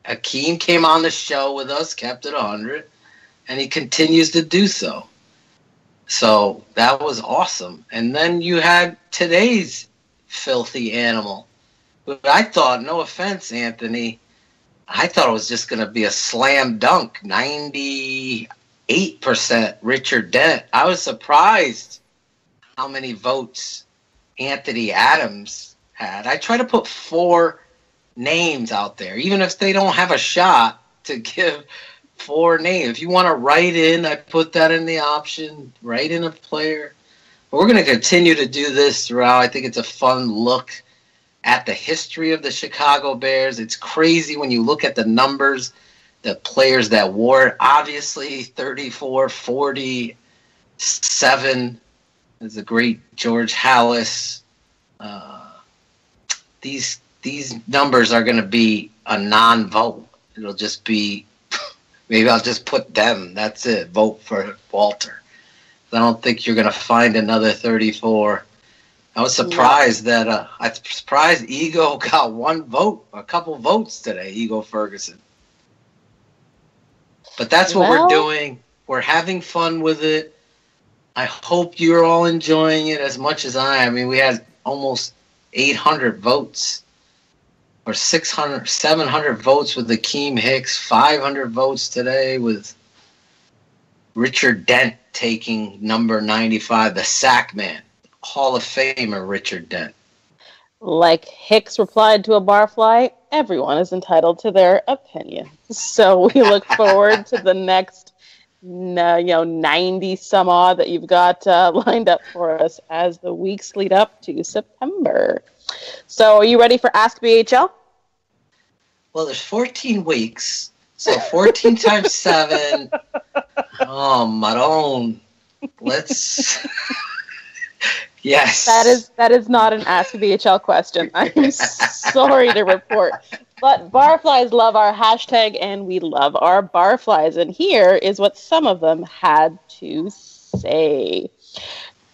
Akeem came on the show with us, kept it 100, and he continues to do so. So that was awesome. And then you had today's filthy animal. But I thought, no offense, Anthony, I thought it was just going to be a slam dunk, 98% Richard Dent. I was surprised how many votes Anthony Adams had. I try to put 4 names out there, even if they don't have a shot, to give 4 names. If you want to write in, I put that in the option, write in a player. But we're going to continue to do this throughout. I think it's a fun look at the history of the Chicago Bears. It's crazy when you look at the numbers, the players that wore it. Obviously, 34, 47 is the great George Hallis. These numbers are going to be a non-vote. It'll just be, maybe I'll just put them. That's it. Vote for Walter. I don't think you're going to find another 34. I was surprised I'm surprised Ego got one vote, a couple votes today, Ego Ferguson. But that's what we're doing. We're having fun with it. I hope you're all enjoying it as much as I am. I mean, we had almost 800 votes, or 600, 700 votes with Akeem Hicks, 500 votes today with Richard Dent taking number 95, the sack man, Hall of Famer Richard Dent. Like Hicks replied to a barfly, everyone is entitled to their opinion. So we look forward to the next 90 some odd that you've got lined up for us as the weeks lead up to September. So are you ready for Ask BHL? Well, there's 14 weeks, so 14 times 7. Oh, Maron. Let's... Yes. That is not an Ask BHL question. I'm sorry to report. But barflies love our hashtag, and we love our barflies. And here is what some of them had to say.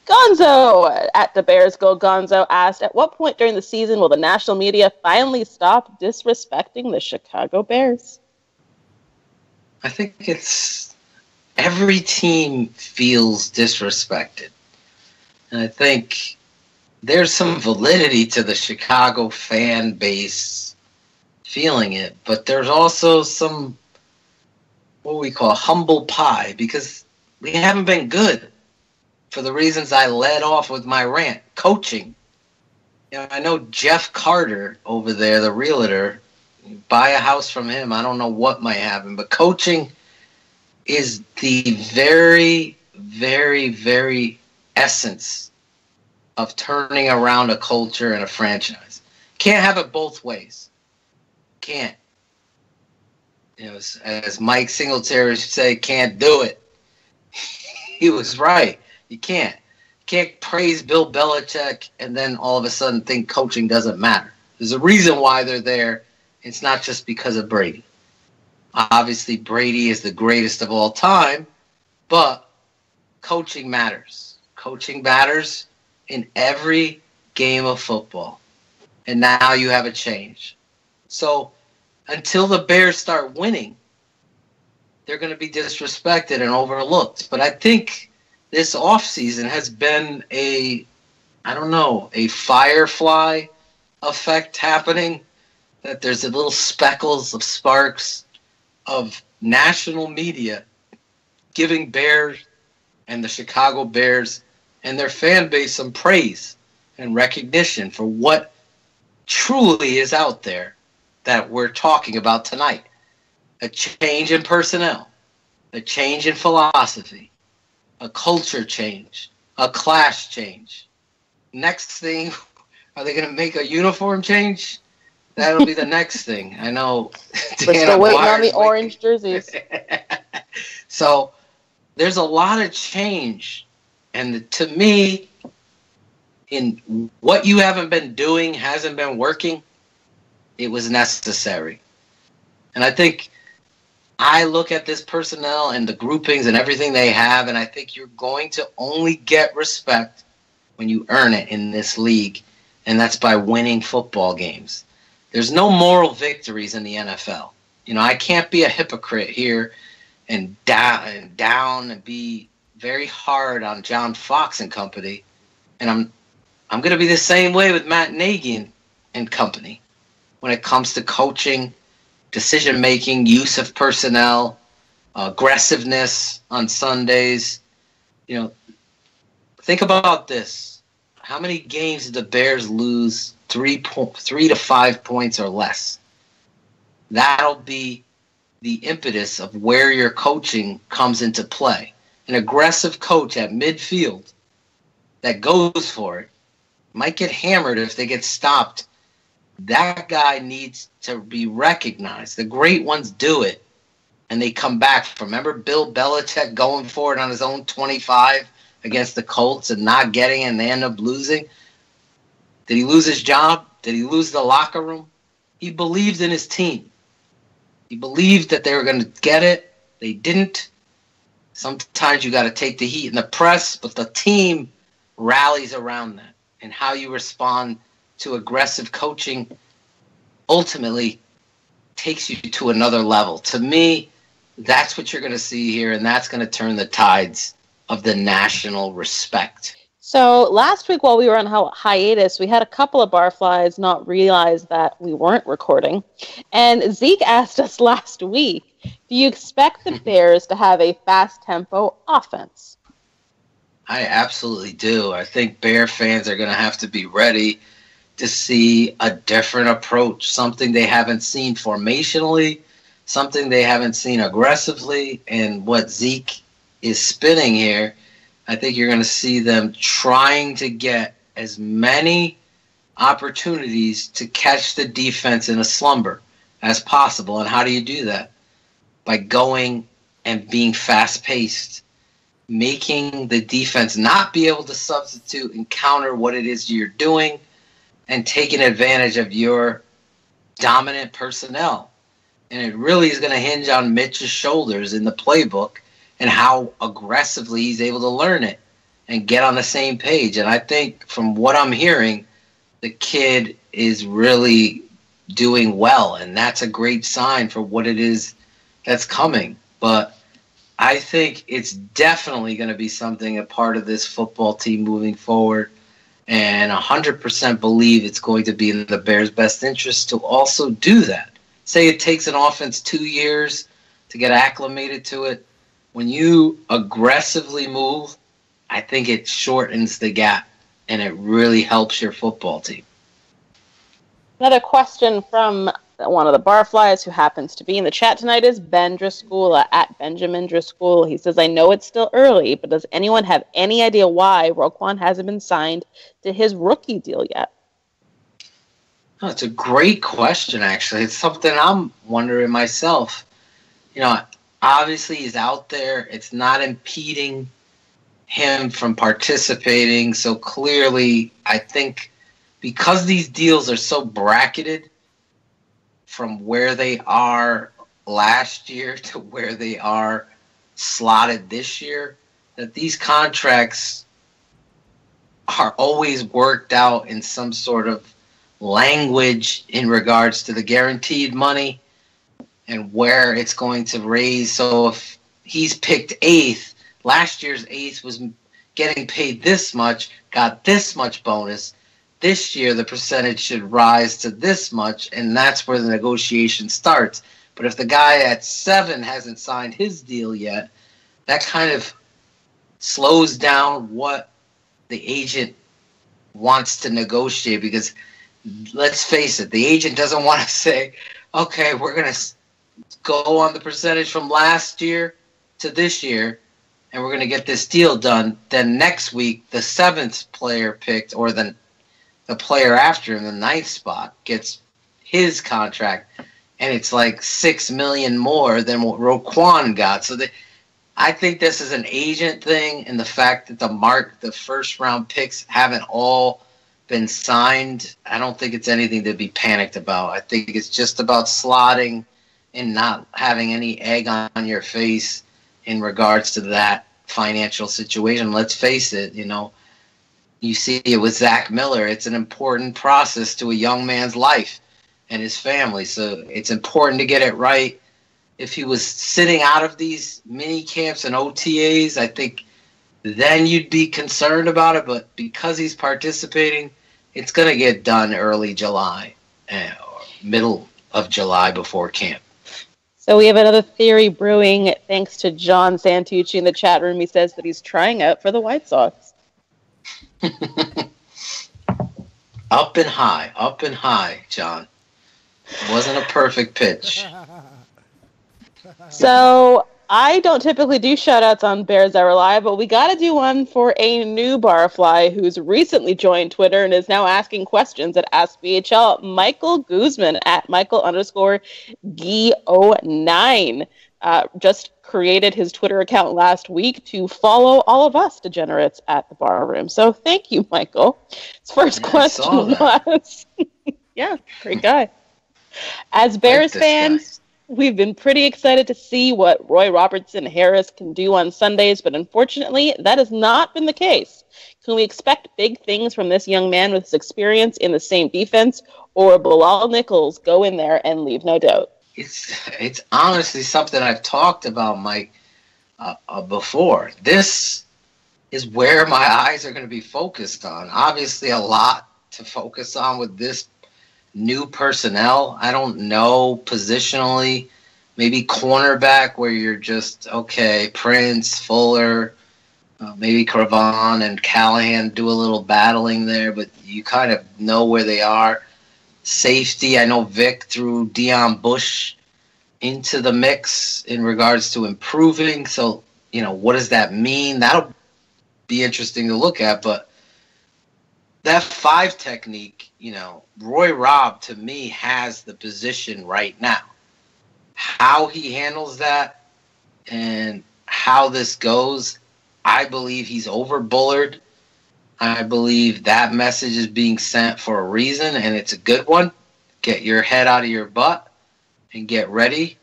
Gonzo at the Bears Go Gonzo asked, at what point during the season will the national media finally stop disrespecting the Chicago Bears? I think it's every team feels disrespected. And I think there's some validity to the Chicago fan base feeling it, but there's also some, what we call humble pie, because we haven't been good for the reasons I led off with my rant. Coaching. I know Jeff Carter over there, the realtor, you buy a house from him, I don't know what might happen, but coaching is the very, very, very essence of turning around a culture and a franchise. Can't have it both ways. Can't. As Mike Singletary would say, can't do it. He was right. You can't. You can't praise Bill Belichick and then all of a sudden think coaching doesn't matter. There's a reason why they're there. It's not just because of Brady. Obviously, Brady is the greatest of all time, but coaching matters. Coaching matters in every game of football. And now you have a change. So until the Bears start winning, they're going to be disrespected and overlooked. But I think this offseason has been a firefly effect happening, that there's a little speckles of sparks of national media giving Bears and the Chicago Bears and their fan base some praise and recognition for what truly is out there that we're talking about tonight. A change in personnel, a change in philosophy, a culture change, a class change. Next thing, are they going to make a uniform change? That'll be the next thing. I know. We're still waiting on the orange jerseys. So there's a lot of change. And to me, in what you haven't been doing, hasn't been working, it was necessary. And I think I look at this personnel and the groupings and everything they have, and I think you're going to only get respect when you earn it in this league, and that's by winning football games. There's no moral victories in the NFL. I can't be a hypocrite here and down and be very hard on John Fox and company, and I'm going to be the same way with Matt Nagy and company when it comes to coaching, decision-making, use of personnel, aggressiveness on Sundays. Think about this. How many games did the Bears lose 3 to 5 points or less? That'll be the impetus of where your coaching comes into play. An aggressive coach at midfield that goes for it might get hammered if they get stopped That guy needs to be recognized. The great ones do it, and they come back from. Remember Bill Belichick going for it on his own 25 against the Colts and not getting it, and they end up losing? Did he lose his job? Did he lose the locker room? He believed in his team. He believed that they were going to get it. They didn't. Sometimes you got to take the heat in the press, but the team rallies around that. And how you respond to aggressive coaching ultimately takes you to another level. To me, that's what you're going to see here, and that's going to turn the tides of the national respect. So last week while we were on hiatus, we had a couple of barflies not realize that we weren't recording. And Zeke asked us last week, do you expect the Bears to have a fast-tempo offense? I absolutely do. I think Bear fans are going to have to be ready to see a different approach, something they haven't seen formationally, something they haven't seen aggressively. And what Zeke is spinning here, I think you're going to see them trying to get as many opportunities to catch the defense in a slumber as possible. And how do you do that? By going and being fast-paced, making the defense not be able to substitute and counter what it is you're doing, and taking advantage of your dominant personnel. And it really is going to hinge on Mitch's shoulders in the playbook and how aggressively he's able to learn it and get on the same page. And I think from what I'm hearing, the kid is really doing well, and that's a great sign for what it is that's coming. But I think it's definitely going to be something, a part of this football team moving forward, and 100% believe it's going to be in the Bears' best interest to also do that. Say it takes an offense 2 years to get acclimated to it. When you aggressively move, I think it shortens the gap, and it really helps your football team. Another question from one of the barflies who happens to be in the chat tonight is Ben Driscoll at Benjamin Driscoll. He says, I know it's still early, but does anyone have any idea why Roquan hasn't been signed to his rookie deal yet? Oh, it's a great question, actually. It's something I'm wondering myself. You know, obviously he's out there. It's not impeding him from participating. So clearly, I think because these deals are so bracketed from where they are last year to where they are slotted this year, that these contracts are always worked out in some sort of language in regards to the guaranteed money and where it's going to raise. So if he's picked eighth, last year's eighth was getting paid this much, got this much bonus. This year, the percentage should rise to this much, and that's where the negotiation starts. But if the guy at 7 hasn't signed his deal yet, that kind of slows down what the agent wants to negotiate, because let's face it, the agent doesn't want to say, okay, we're going to go on the percentage from last year to this year, and we're going to get this deal done. Then next week, the 7th player picked, or the player after him, the 9th spot, gets his contract, and it's like $6 million more than what Roquan got. So I think this is an agent thing, and the fact that the first round picks haven't all been signed, I don't think it's anything to be panicked about. I think it's just about slotting and not having any egg on your face in regards to that financial situation. Let's face it, you know, you see it with Zach Miller. It's an important process to a young man's life and his family. So it's important to get it right. If he was sitting out of these mini camps and OTAs, I think then you'd be concerned about it. But because he's participating, it's going to get done early July or middle of July before camp. So we have another theory brewing thanks to John Santucci in the chat room. He says that he's trying out for the White Sox. Up and high, John. It wasn't a perfect pitch. So I don't typically do shout-outs on Bears Hour Live, but we got to do one for a new barfly who's recently joined Twitter and is now asking questions at AskBHL. Michael Guzman at Michael_Gui09 just created his Twitter account last week to follow all of us degenerates at the bar room. So thank you, Michael. His first question was, yeah, great guy. As Bears fans, we've been pretty excited to see what Roy Robertson Harris can do on Sundays, but unfortunately, that has not been the case. Can we expect big things from this young man with his experience in the same defense, or will Bilal Nichols go in there and leave no doubt? It's honestly something I've talked about, Mike, before. This is where my eyes are going to be focused on. Obviously, a lot to focus on with this new personnel. I don't know positionally, maybe cornerback where you're just, okay, Prince, Fuller, maybe Cravan and Callahan do a little battling there, but you kind of know where they are. Safety, I know Vic threw Deion Bush into the mix in regards to improving. So, what does that mean? That'll be interesting to look at, but that 5 technique, Roy Robb, to me, has the position right now. How he handles that and how this goes, I believe he's over Bullard. I believe that message is being sent for a reason, and it's a good one. Get your head out of your butt and get ready.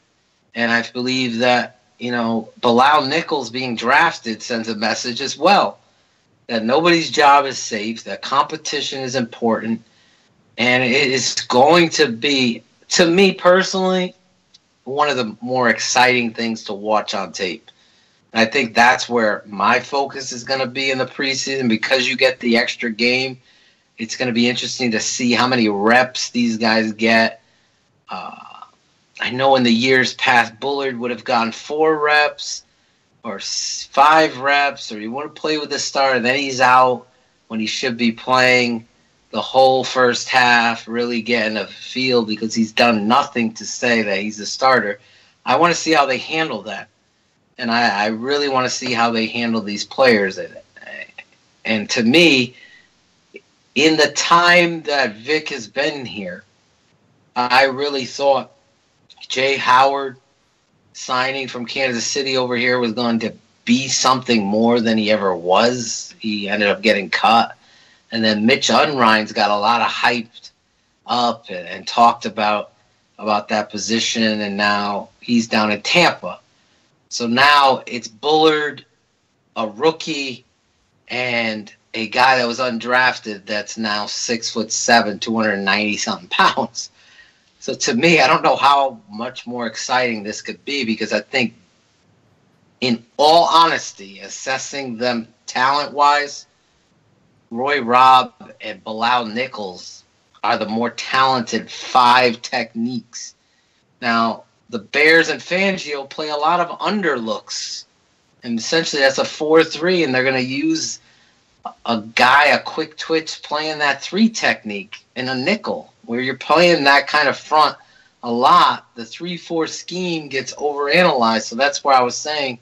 And I believe that, Bilal Nichols being drafted sends a message as well, that nobody's job is safe, that competition is important, and it is going to be, to me personally, one of the more exciting things to watch on tape. And I think that's where my focus is going to be in the preseason, because you get the extra game. It's going to be interesting to see how many reps these guys get. I know in the years past, Bullard would have gone 4 reps or 5 reps, or he wouldn't play with the starter, then he's out when he should be playing the whole first half, really getting a feel because he's done nothing to say that he's a starter. I want to see how they handle that. And I really want to see how they handle these players. And to me, in the time that Vic has been here, I really thought Jay Howard signing from Kansas City over here was going to be something more than he ever was. He ended up getting cut. And then Mitch Unrein's got a lot of hyped up and talked about that position, and now he's down in Tampa. So now it's Bullard, a rookie, and a guy that was undrafted that's now 6'7", 290-something pounds. So to me, I don't know how much more exciting this could be, because I think, in all honesty, assessing them talent-wise, Roy Robb and Bilal Nichols are the more talented 5 techniques. Now, the Bears and Fangio play a lot of underlooks, and essentially that's a 4-3, and they're going to use a quick twitch playing that 3 technique in a nickel, where you're playing that kind of front a lot. The 3-4 scheme gets overanalyzed, so that's where I was saying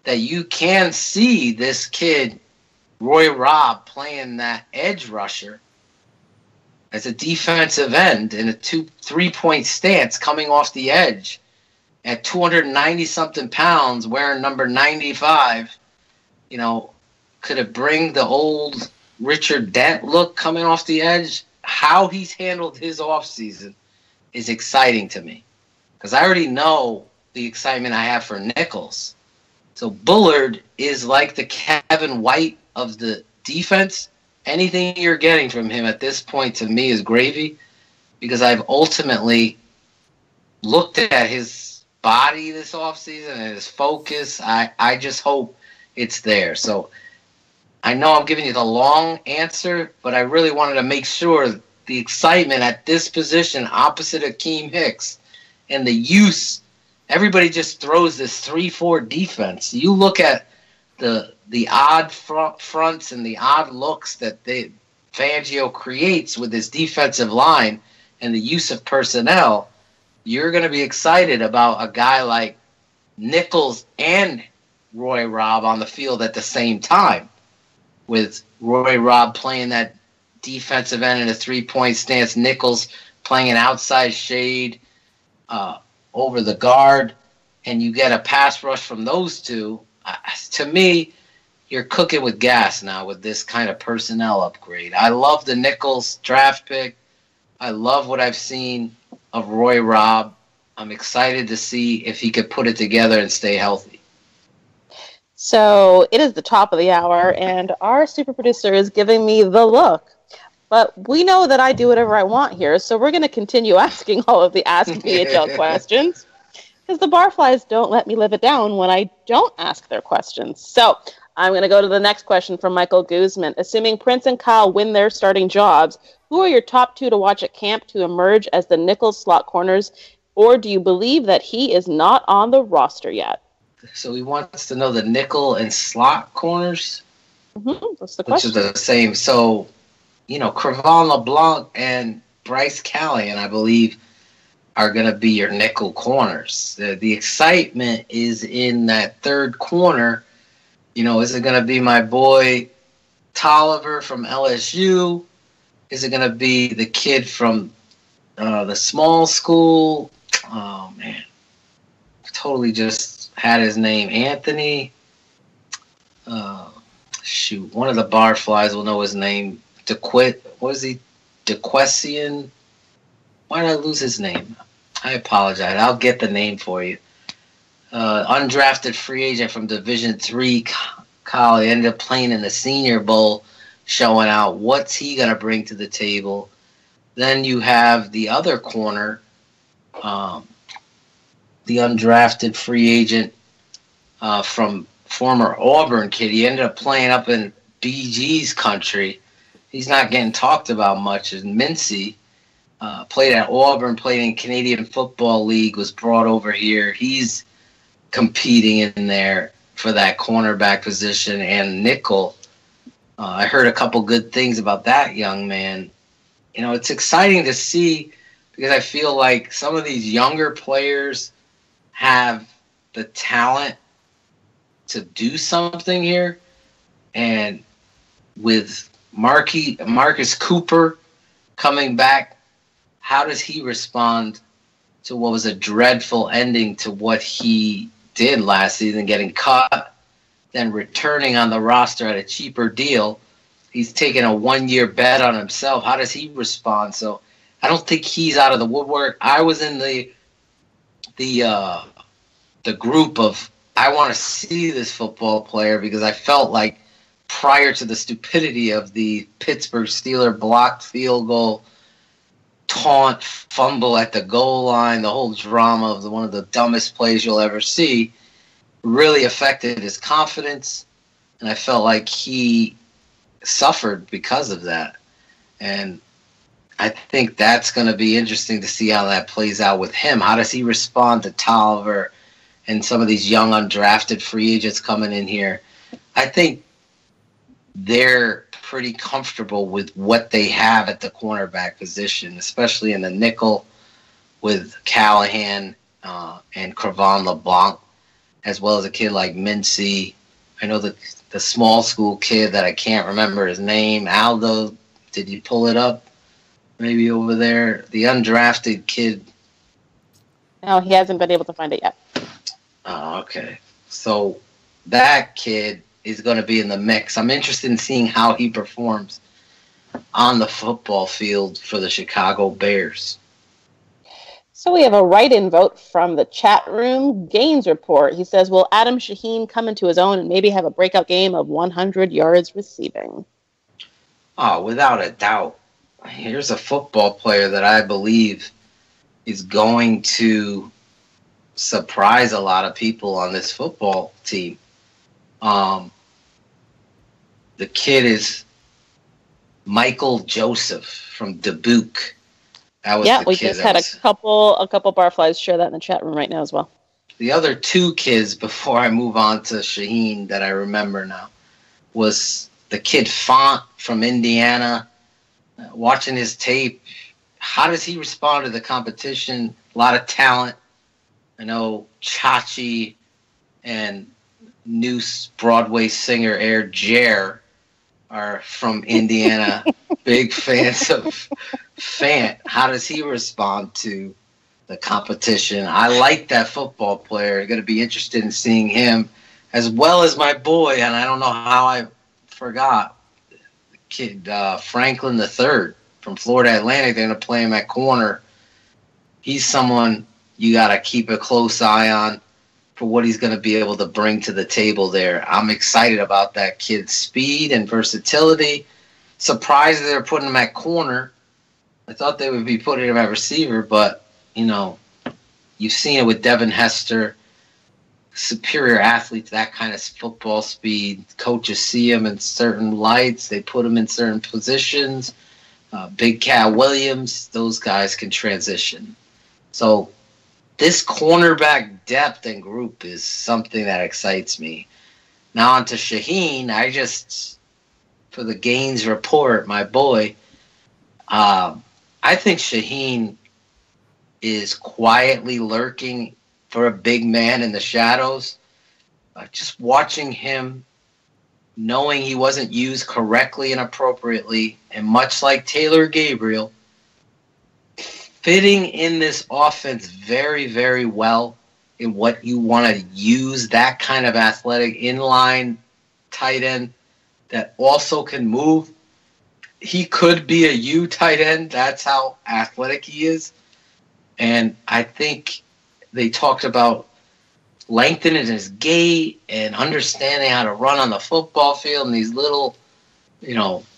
that you can see this kid, Roy Robb, playing that edge rusher as a defensive end in a 3-point stance coming off the edge at 290-something pounds, wearing number 95. Could it bring the old Richard Dent look coming off the edge? How he's handled his offseason is exciting to me, because I already know the excitement I have for Nichols. So Bullard is like the Kevin White of the defense. Anything you're getting from him at this point, to me, is gravy, because I've ultimately looked at his body this offseason and his focus. I just hope it's there. So I know I'm giving you the long answer, but I really wanted to make sure the excitement at this position opposite Akeem Hicks and the use, everybody just throws this 3-4 defense. You look at the odd fronts and the odd looks that Fangio creates with his defensive line and the use of personnel, you're going to be excited about a guy like Nichols and Roy Robb on the field at the same time, with Roy Robb playing that defensive end in a three-point stance, Nichols playing an outside shade over the guard, and you get a pass rush from those two. To me, you're cooking with gas now with this kind of personnel upgrade. I love the Nichols draft pick. I love what I've seen of Roy Robb. I'm excited to see if he could put it together and stay healthy. So it is the top of the hour, and our super producer is giving me the look. But we know that I do whatever I want here, so we're going to continue asking all of the Ask BHL questions, because the Barflies don't let me live it down when I don't ask their questions. So I'm going to go to the next question from Michael Guzman. Assuming Prince and Kyle win their starting jobs, who are your top two to watch at camp to emerge as the Nichols slot corners, or do you believe that he is not on the roster yet? So he wants to know the nickel and slot corners? That's the question. Which is the same. So, Cravon LeBlanc and Bryce Callahan, I believe, are going to be your nickel corners. The excitement is in that third corner. Is it going to be my boy Tolliver from LSU? Is it going to be the kid from the small school? Oh, man. Totally just had his name. Anthony. One of the Barflies will know his name. DeQuestian? Why did I lose his name? I apologize. I'll get the name for you. Undrafted free agent from Division III college. Ended up playing in the Senior Bowl, showing out. What's he going to bring to the table? Then you have the other corner, the undrafted free agent from former Auburn kid. He ended up playing up in BG's country. He's not getting talked about much. Is Mincy. Played at Auburn, played in Canadian Football League, was brought over here. He's competing in there for that cornerback position and nickel. I heard a couple good things about that young man. It's exciting to see because I feel like some of these younger players have the talent to do something here. And with Marcus Cooper coming back, how does he respond to what was a dreadful ending to what he did last season, getting cut, then returning on the roster at a cheaper deal? He's taken a 1-year bet on himself. How does he respond? So I don't think he's out of the woodwork. I was in the group of I want to see this football player because I felt like prior to the stupidity of the Pittsburgh Steelers blocked field goal, taunt, fumble at the goal line, the whole drama of one of the dumbest plays you'll ever see, really affected his confidence. And I felt like he suffered because of that. And I think that's going to be interesting to see how that plays out with him. How does he respond to Tolliver and some of these young undrafted free agents coming in here? I think they're pretty comfortable with what they have at the cornerback position, especially in the nickel with Callahan and Cravon LeBlanc, as well as a kid like Mincy. I know the small school kid that I can't remember his name, Aldo. Did you pull it up? Maybe over there. The undrafted kid. No, he hasn't been able to find it yet. Oh, okay. So that kid is going to be in the mix. I'm interested in seeing how he performs on the football field for the Chicago Bears. So we have a write-in vote from the chat room. Gaines report. He says, will Adam Shaheen come into his own and maybe have a breakout game of 100 yards receiving? Oh, without a doubt. Here's a football player that I believe is going to surprise a lot of people on this football team. The kid is Michael Joseph from Dubuque. That was the we kid just had a couple Barflies share that in the chat room right now as well. The other two kids before I move on to Shaheen that I remember now was the kid Font from Indiana. Watching his tape, how does he respond to the competition? A lot of talent. I know Chachi and new Broadway singer Air Jer are from Indiana. Big fans of Fant. How does he respond to the competition? I like that football player. Going to be interested in seeing him, as well as my boy, and I don't know how I forgot, kid Franklin III from Florida Atlantic. They're going to play him at corner. He's someone you got to keep a close eye on for what he's going to be able to bring to the table there. I'm excited about that kid's speed and versatility. Surprised they're putting him at corner. I thought they would be putting him at receiver, but, you've seen it with Devin Hester. Superior athletes, that kind of football speed. Coaches see him in certain lights. They put him in certain positions. Big Cat Williams, those guys can transition. So this cornerback depth and group is something that excites me. Now on to Shaheen. For the Gaines report, my boy, I think Shaheen is quietly lurking for a big man in the shadows. Just watching him, knowing he wasn't used correctly and appropriately, and much like Taylor Gabriel, fitting in this offense very, very well in what you want to use, that kind of athletic inline tight end that also can move. He could be a U tight end. That's how athletic he is. And I think they talked about lengthening his gait and understanding how to run on the football field and these little,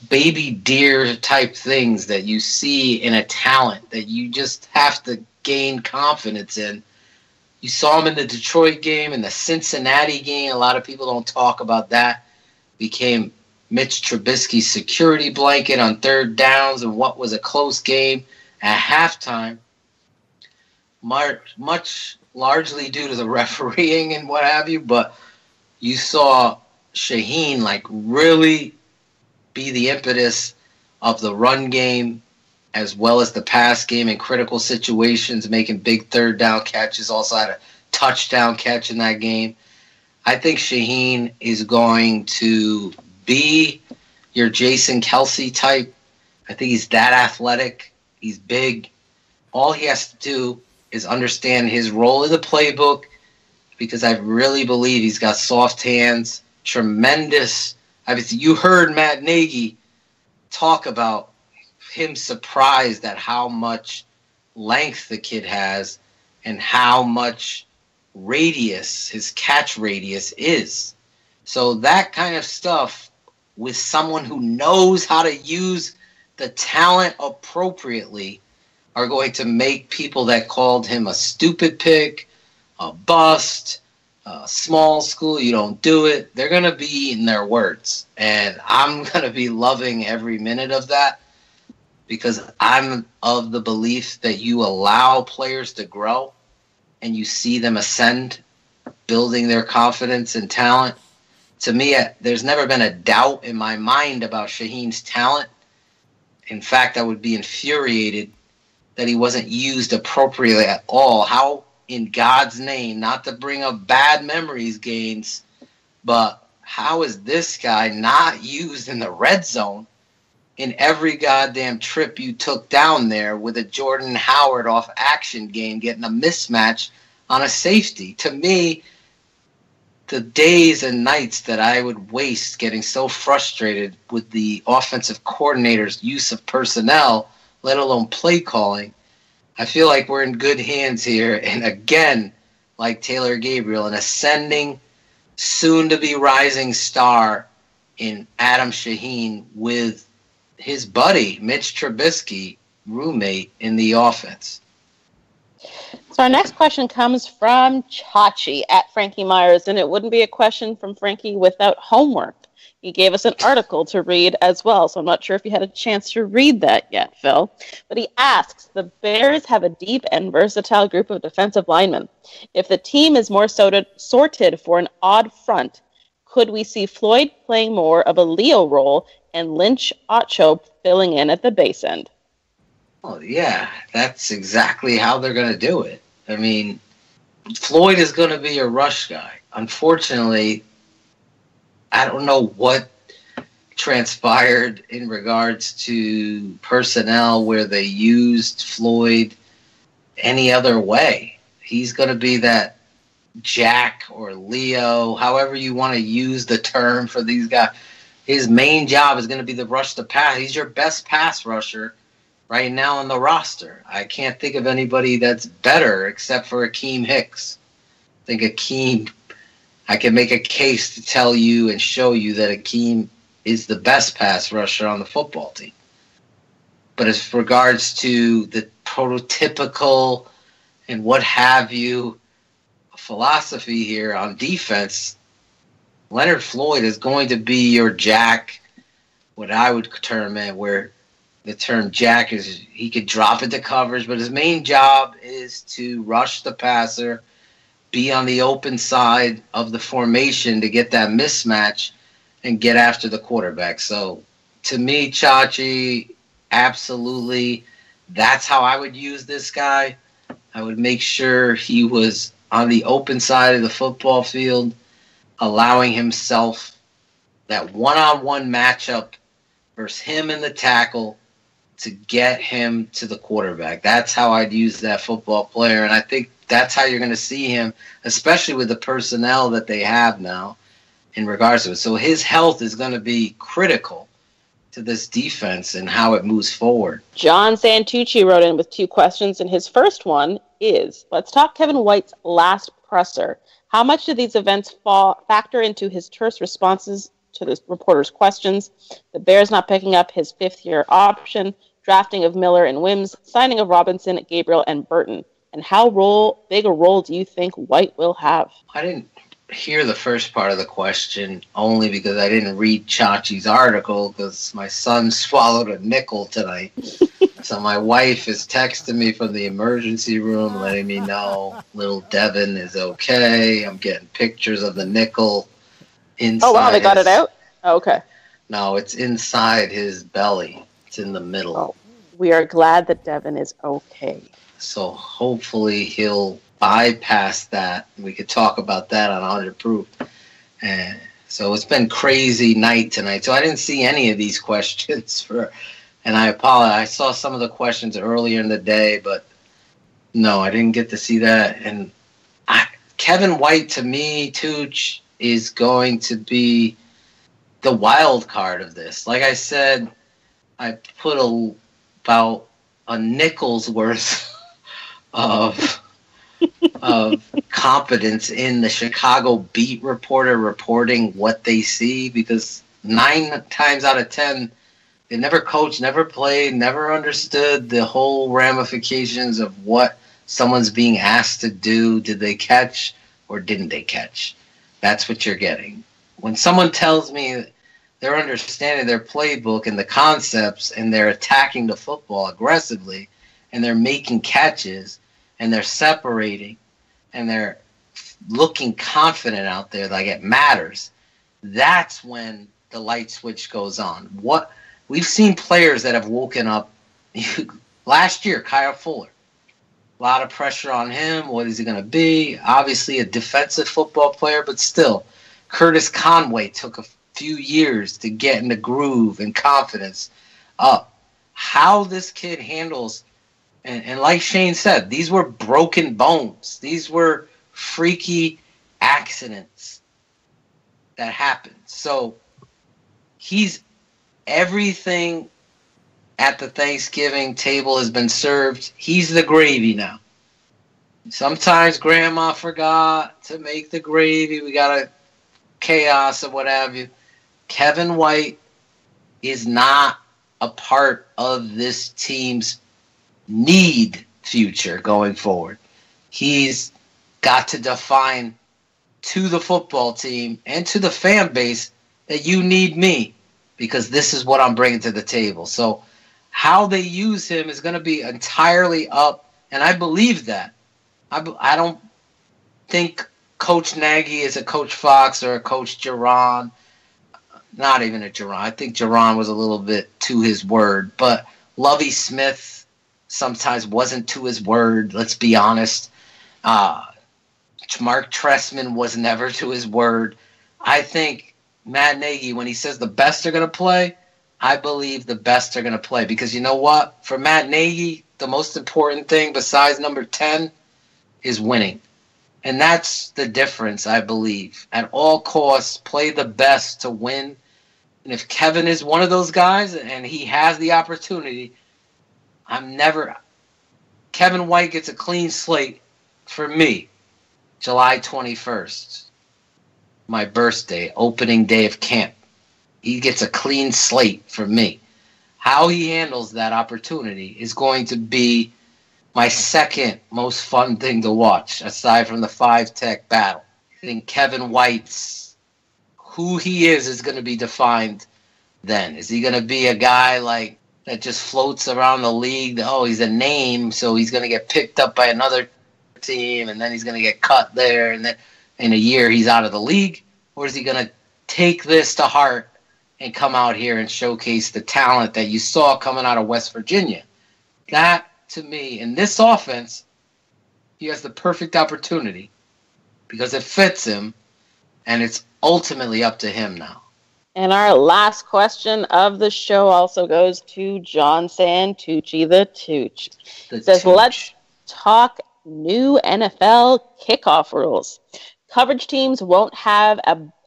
baby deer type things that you see in a talent that you just have to gain confidence in. You saw him in the Detroit game, in the Cincinnati game. A lot of people don't talk about that. Became Mitch Trubisky's security blanket on third downs and what was a close game at halftime. Much largely due to the refereeing and what have you, but you saw Shaheen really be the impetus of the run game as well as the pass game in critical situations, making big third down catches. Also had a touchdown catch in that game. I think Shaheen is going to be your Jason Kelsey type. I think he's that athletic. He's big. All he has to do is understand his role in the playbook, because I really believe he's got soft hands, tremendous. You heard Matt Nagy talk about him surprised at how much length the kid has and how much radius, his catch radius is. So that kind of stuff with someone who knows how to use the talent appropriately are going to make people that called him a stupid pick, a bust, a small school, you don't do it. They're going to be eating their words. And I'm going to be loving every minute of that, because I'm of the belief that you allow players to grow and you see them ascend, building their confidence and talent. To me, there's never been a doubt in my mind about Shaheen's talent. In fact, I would be infuriated that he wasn't used appropriately at all. How, in God's name, not to bring up bad memories, Gaines, but how is this guy not used in the red zone in every goddamn trip you took down there with a Jordan Howard off action game, getting a mismatch on a safety? To me, the days and nights that I would waste getting so frustrated with the offensive coordinator's use of personnel, let alone play calling, I feel like we're in good hands here. And again, like Taylor Gabriel, an ascending, soon-to-be rising star in Adam Shaheen with his buddy, Mitch Trubisky, roommate in the offense. So our next question comes from Chachi at Frankie Myers, and it wouldn't be a question from Frankie without homework. He gave us an article to read as well, so I'm not sure if you had a chance to read that yet, Phil. But he asks, the Bears have a deep and versatile group of defensive linemen. If the team is more sorted for an odd front, could we see Floyd playing more of a Leo role and Lynch Ocho filling in at the base end? Oh, yeah, that's exactly how they're going to do it. I mean, Floyd is going to be a rush guy. unfortunately, I don't know what transpired in regards to personnel where they used Floyd any other way. He's going to be that Jack or Leo, however you want to use the term for these guys. His main job is going to be the rush the pass. He's your best pass rusher right now on the roster. I can't think of anybody that's better except for Akeem Hicks. I think Akeem, I can make a case to tell you and show you that Akeem is the best pass rusher on the football team. But as regards to the prototypical and what have you philosophy here on defense, Leonard Floyd is going to be your Jack, what I would term it, where the term Jack is he could drop into coverage, but his main job is to rush the passer, be on the open side of the formation to get that mismatch and get after the quarterback. So to me, Chachi, absolutely, that's how I would use this guy. I would make sure he was on the open side of the football field, allowing himself that one-on-one matchup versus him and the tackle to get him to the quarterback. That's how I'd use that football player, and I think that's how you're going to see him, especially with the personnel that they have now in regards to it. So his health is going to be critical to this defense and how it moves forward. John Santucci wrote in with 2 questions, and his first one is, let's talk Kevin White's last presser. How much do these events factor into his terse responses to the reporters' questions? The Bears not picking up his 5th-year option, drafting of Miller and Wims, signing of Robinson, Gabriel, and Burton. And how big a role do you think White will have? I didn't hear the first part of the question only because I didn't read Chachi's article because my son swallowed a nickel tonight. So my wife is texting me from the emergency room letting me know little Devin is okay. I'm getting pictures of the nickel inside. Oh, wow, they got it out? Oh, okay. No, it's inside his belly. It's in the middle. Oh, we are glad that Devin is okay. So hopefully he'll bypass that. We could talk about that on 100 Proof. And so it's been crazy night tonight. So I didn't see any of these questions and I apologize. I saw some of the questions earlier in the day, but no, I didn't get to see that. And Kevin White, to me, Tooch, is going to be the wild card of this. Like I said, I put about a nickel's worth of competence in the Chicago beat reporter reporting what they see, because 9 times out of 10, they never coached, never played, never understood the whole ramifications of what someone's being asked to do. Did they catch or didn't they catch? That's what you're getting. When someone tells me they're understanding their playbook and the concepts and they're attacking the football aggressively and they're making catches and they're separating and they're looking confident out there like it matters, that's when the light switch goes on. What we've seen players that have woken up last year, Kyle Fuller. A lot of pressure on him. What is he going to be? Obviously a defensive football player, but still. Curtis Conway took a few years to get in the groove and confidence up. How this kid handles, and like Shane said, these were broken bones. These were freaky accidents that happened. So he's everything at the Thanksgiving table has been served. He's the gravy now. Sometimes grandma forgot to make the gravy. We got a chaos or what have you. Kevin White is not a part of this team's need future going forward. He's got to define to the football team and to the fan base that you need me because this is what I'm bringing to the table. So how they use him is going to be entirely up, and I believe that. I don't think Coach Nagy is a Coach Fox or a Coach Geron. Not even a Geron. I think Geron was a little bit to his word, but Lovie Smith sometimes wasn't to his word, let's be honest. Mark Trestman was never to his word. I think Matt Nagy, when he says the best are going to play, I believe the best are going to play. Because you know what? For Matt Nagy, the most important thing besides number 10 is winning. And that's the difference, I believe. At all costs, play the best to win. And if Kevin is one of those guys and he has the opportunity, Kevin White gets a clean slate for me. July 21st, my birthday, opening day of camp. He gets a clean slate for me. How he handles that opportunity is going to be my second most fun thing to watch, aside from the 5-tech battle. I think Kevin White's, who he is going to be defined then. Is he going to be a guy like that just floats around the league? Oh, he's a name, so he's going to get picked up by another team, and then he's going to get cut there, and then in a year he's out of the league? Or is he going to take this to heart and come out here and showcase the talent that you saw coming out of West Virginia? That, to me, in this offense, he has the perfect opportunity because it fits him, and it's ultimately up to him now. And our last question of the show also goes to John Santucci, the Tooch. It says, let's talk new NFL kickoff rules. Coverage teams won't have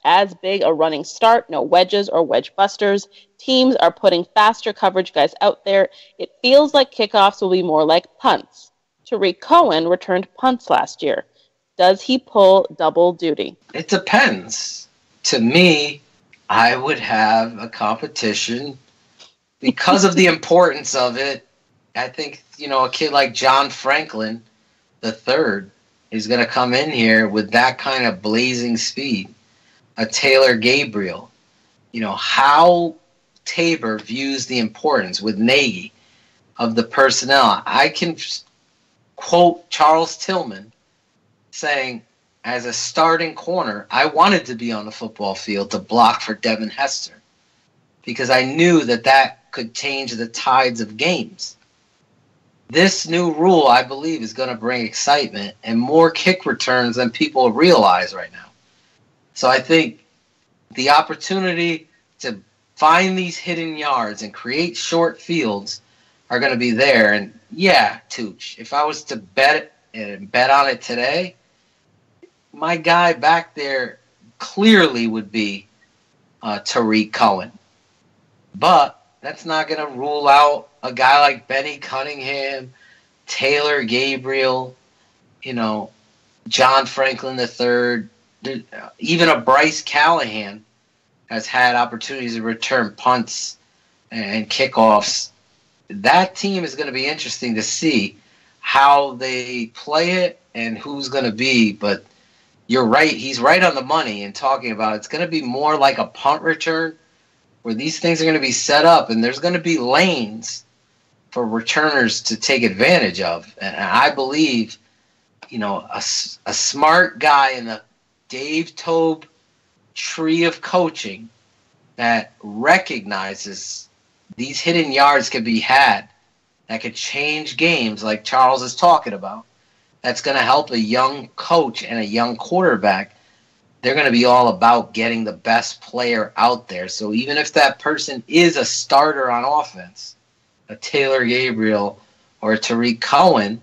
as big a running start, no wedges or wedge busters. Teams are putting faster coverage guys out there. It feels like kickoffs will be more like punts. Tariq Cohen returned punts last year. Does he pull double duty? It depends. To me, I would have a competition because of the importance of it. I think, a kid like John Franklin III is going to come in here with that kind of blazing speed. A Taylor Gabriel. How Tabor views the importance with Nagy of the personnel. I can quote Charles Tillman saying, as a starting corner, I wanted to be on the football field to block for Devin Hester because I knew that could change the tides of games. This new rule, I believe, is going to bring excitement and more kick returns than people realize right now. So I think the opportunity to find these hidden yards and create short fields are going to be there. And yeah, Tooch, if I was to bet on it today, my guy back there clearly would be Tariq Cohen. But that's not going to rule out a guy like Benny Cunningham, Taylor Gabriel, John Franklin III, even a Bryce Callahan has had opportunities to return punts and kickoffs. That team is going to be interesting to see how they play it and who's going to be. But you're right. He's right on the money in talking about it's going to be more like a punt return where these things are going to be set up and there's going to be lanes for returners to take advantage of. And I believe, a smart guy in the Dave Tobe tree of coaching that recognizes these hidden yards could be had that could change games like Charles is talking about. That's going to help a young coach and a young quarterback. They're going to be all about getting the best player out there. So even if that person is a starter on offense, a Taylor Gabriel or a Tariq Cohen,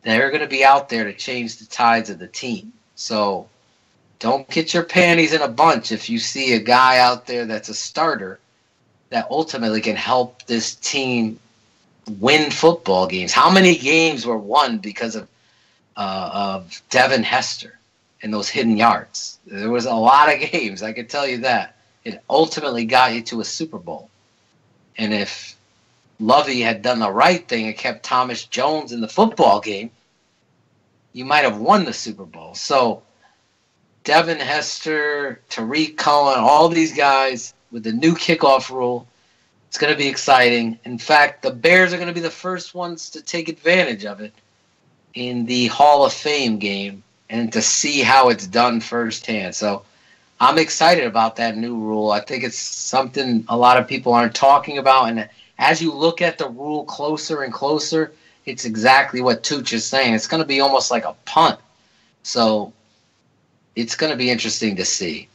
they're going to be out there to change the tides of the team. So don't get your panties in a bunch if you see a guy out there that's a starter that ultimately can help this team win football games. How many games were won because of Devin Hester and those hidden yards? There was a lot of games, I can tell you that. It ultimately got you to a Super Bowl. And if Lovey had done the right thing and kept Thomas Jones in the football game, you might have won the Super Bowl. So Devin Hester, Tariq Cohen, all these guys with the new kickoff rule, it's going to be exciting. In fact, the Bears are going to be the first ones to take advantage of it in the Hall of Fame game and to see how it's done firsthand. So I'm excited about that new rule. I think it's something a lot of people aren't talking about. And as you look at the rule closer and closer, it's exactly what Tooch is saying. It's going to be almost like a punt. So it's going to be interesting to see.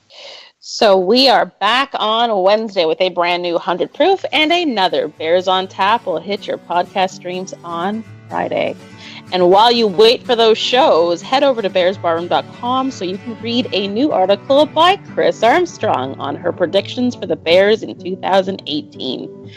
So we are back on Wednesday with a brand new 100 Proof, and another Bears on Tap will hit your podcast streams on Friday. And while you wait for those shows, head over to bearsbarroom.com so you can read a new article by Chris Armstrong on her predictions for the Bears in 2018.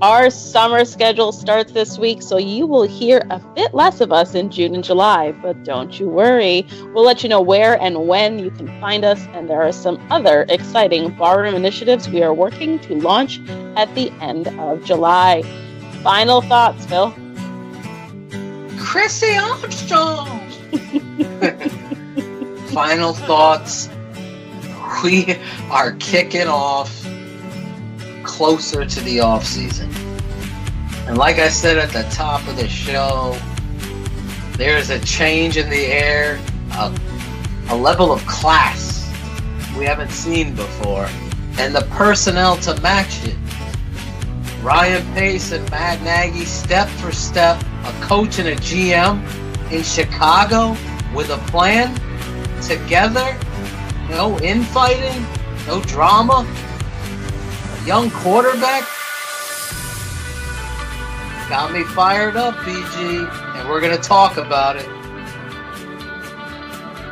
Our summer schedule starts this week, so you will hear a bit less of us in June and July, but don't you worry. We'll let you know where and when you can find us, and there are some other exciting barroom initiatives we are working to launch at the end of July. Final thoughts, Phil? Chrissy Armstrong! Final thoughts. We are kicking off closer to the off season, and like I said at the top of the show, there's a change in the air, a level of class we haven't seen before, and the personnel to match it. Ryan Pace and Matt Nagy, step for step, a coach and a GM in Chicago with a plan, together, no infighting, no drama. Young quarterback got me fired up, BG, and we're going to talk about it.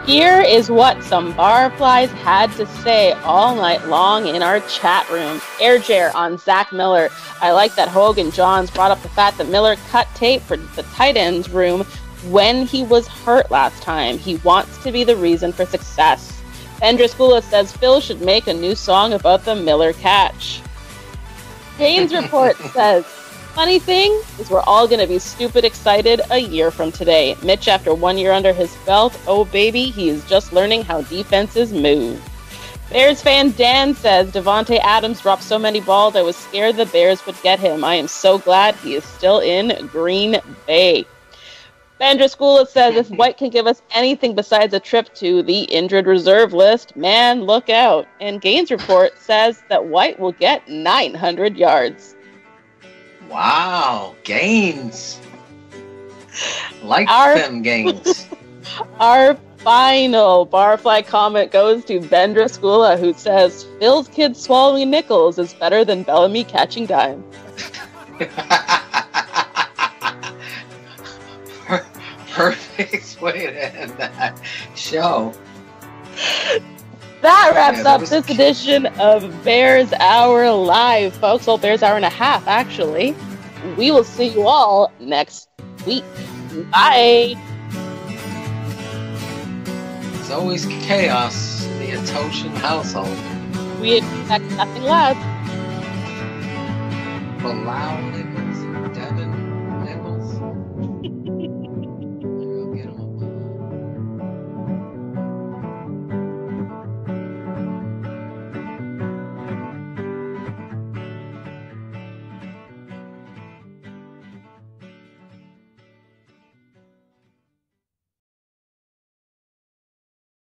Here is what some barflies had to say all night long in our chat room. Air Jair on Zach Miller. I like that Hogan Johns brought up the fact that Miller cut tape for the tight ends room when he was hurt last time. He wants to be the reason for success. Bendraskula says Phil should make a new song about the Miller catch. Haynes Report says, funny thing is we're all going to be stupid excited a year from today. Mitch, after 1 year under his belt, oh baby, he is just learning how defenses move. Bears fan Dan says, Devontae Adams dropped so many balls I was scared the Bears would get him. I am so glad he is still in Green Bay. Bendraskula says, if White can give us anything besides a trip to the injured reserve list, man, look out. And Gaines Report says that White will get 900 Wow, Gaines. Like them Gaines. Our final barfly comment goes to Bendraskula, who says, Phil's kid swallowing nickels is better than Bellamy catching dime. Perfect way to end that show. That wraps up this edition of Bears Hour Live, folks. Well, Bears Hour and a half, actually. We will see you all next week. Bye. It's always chaos in the Atoshan household. We expect nothing less. But loud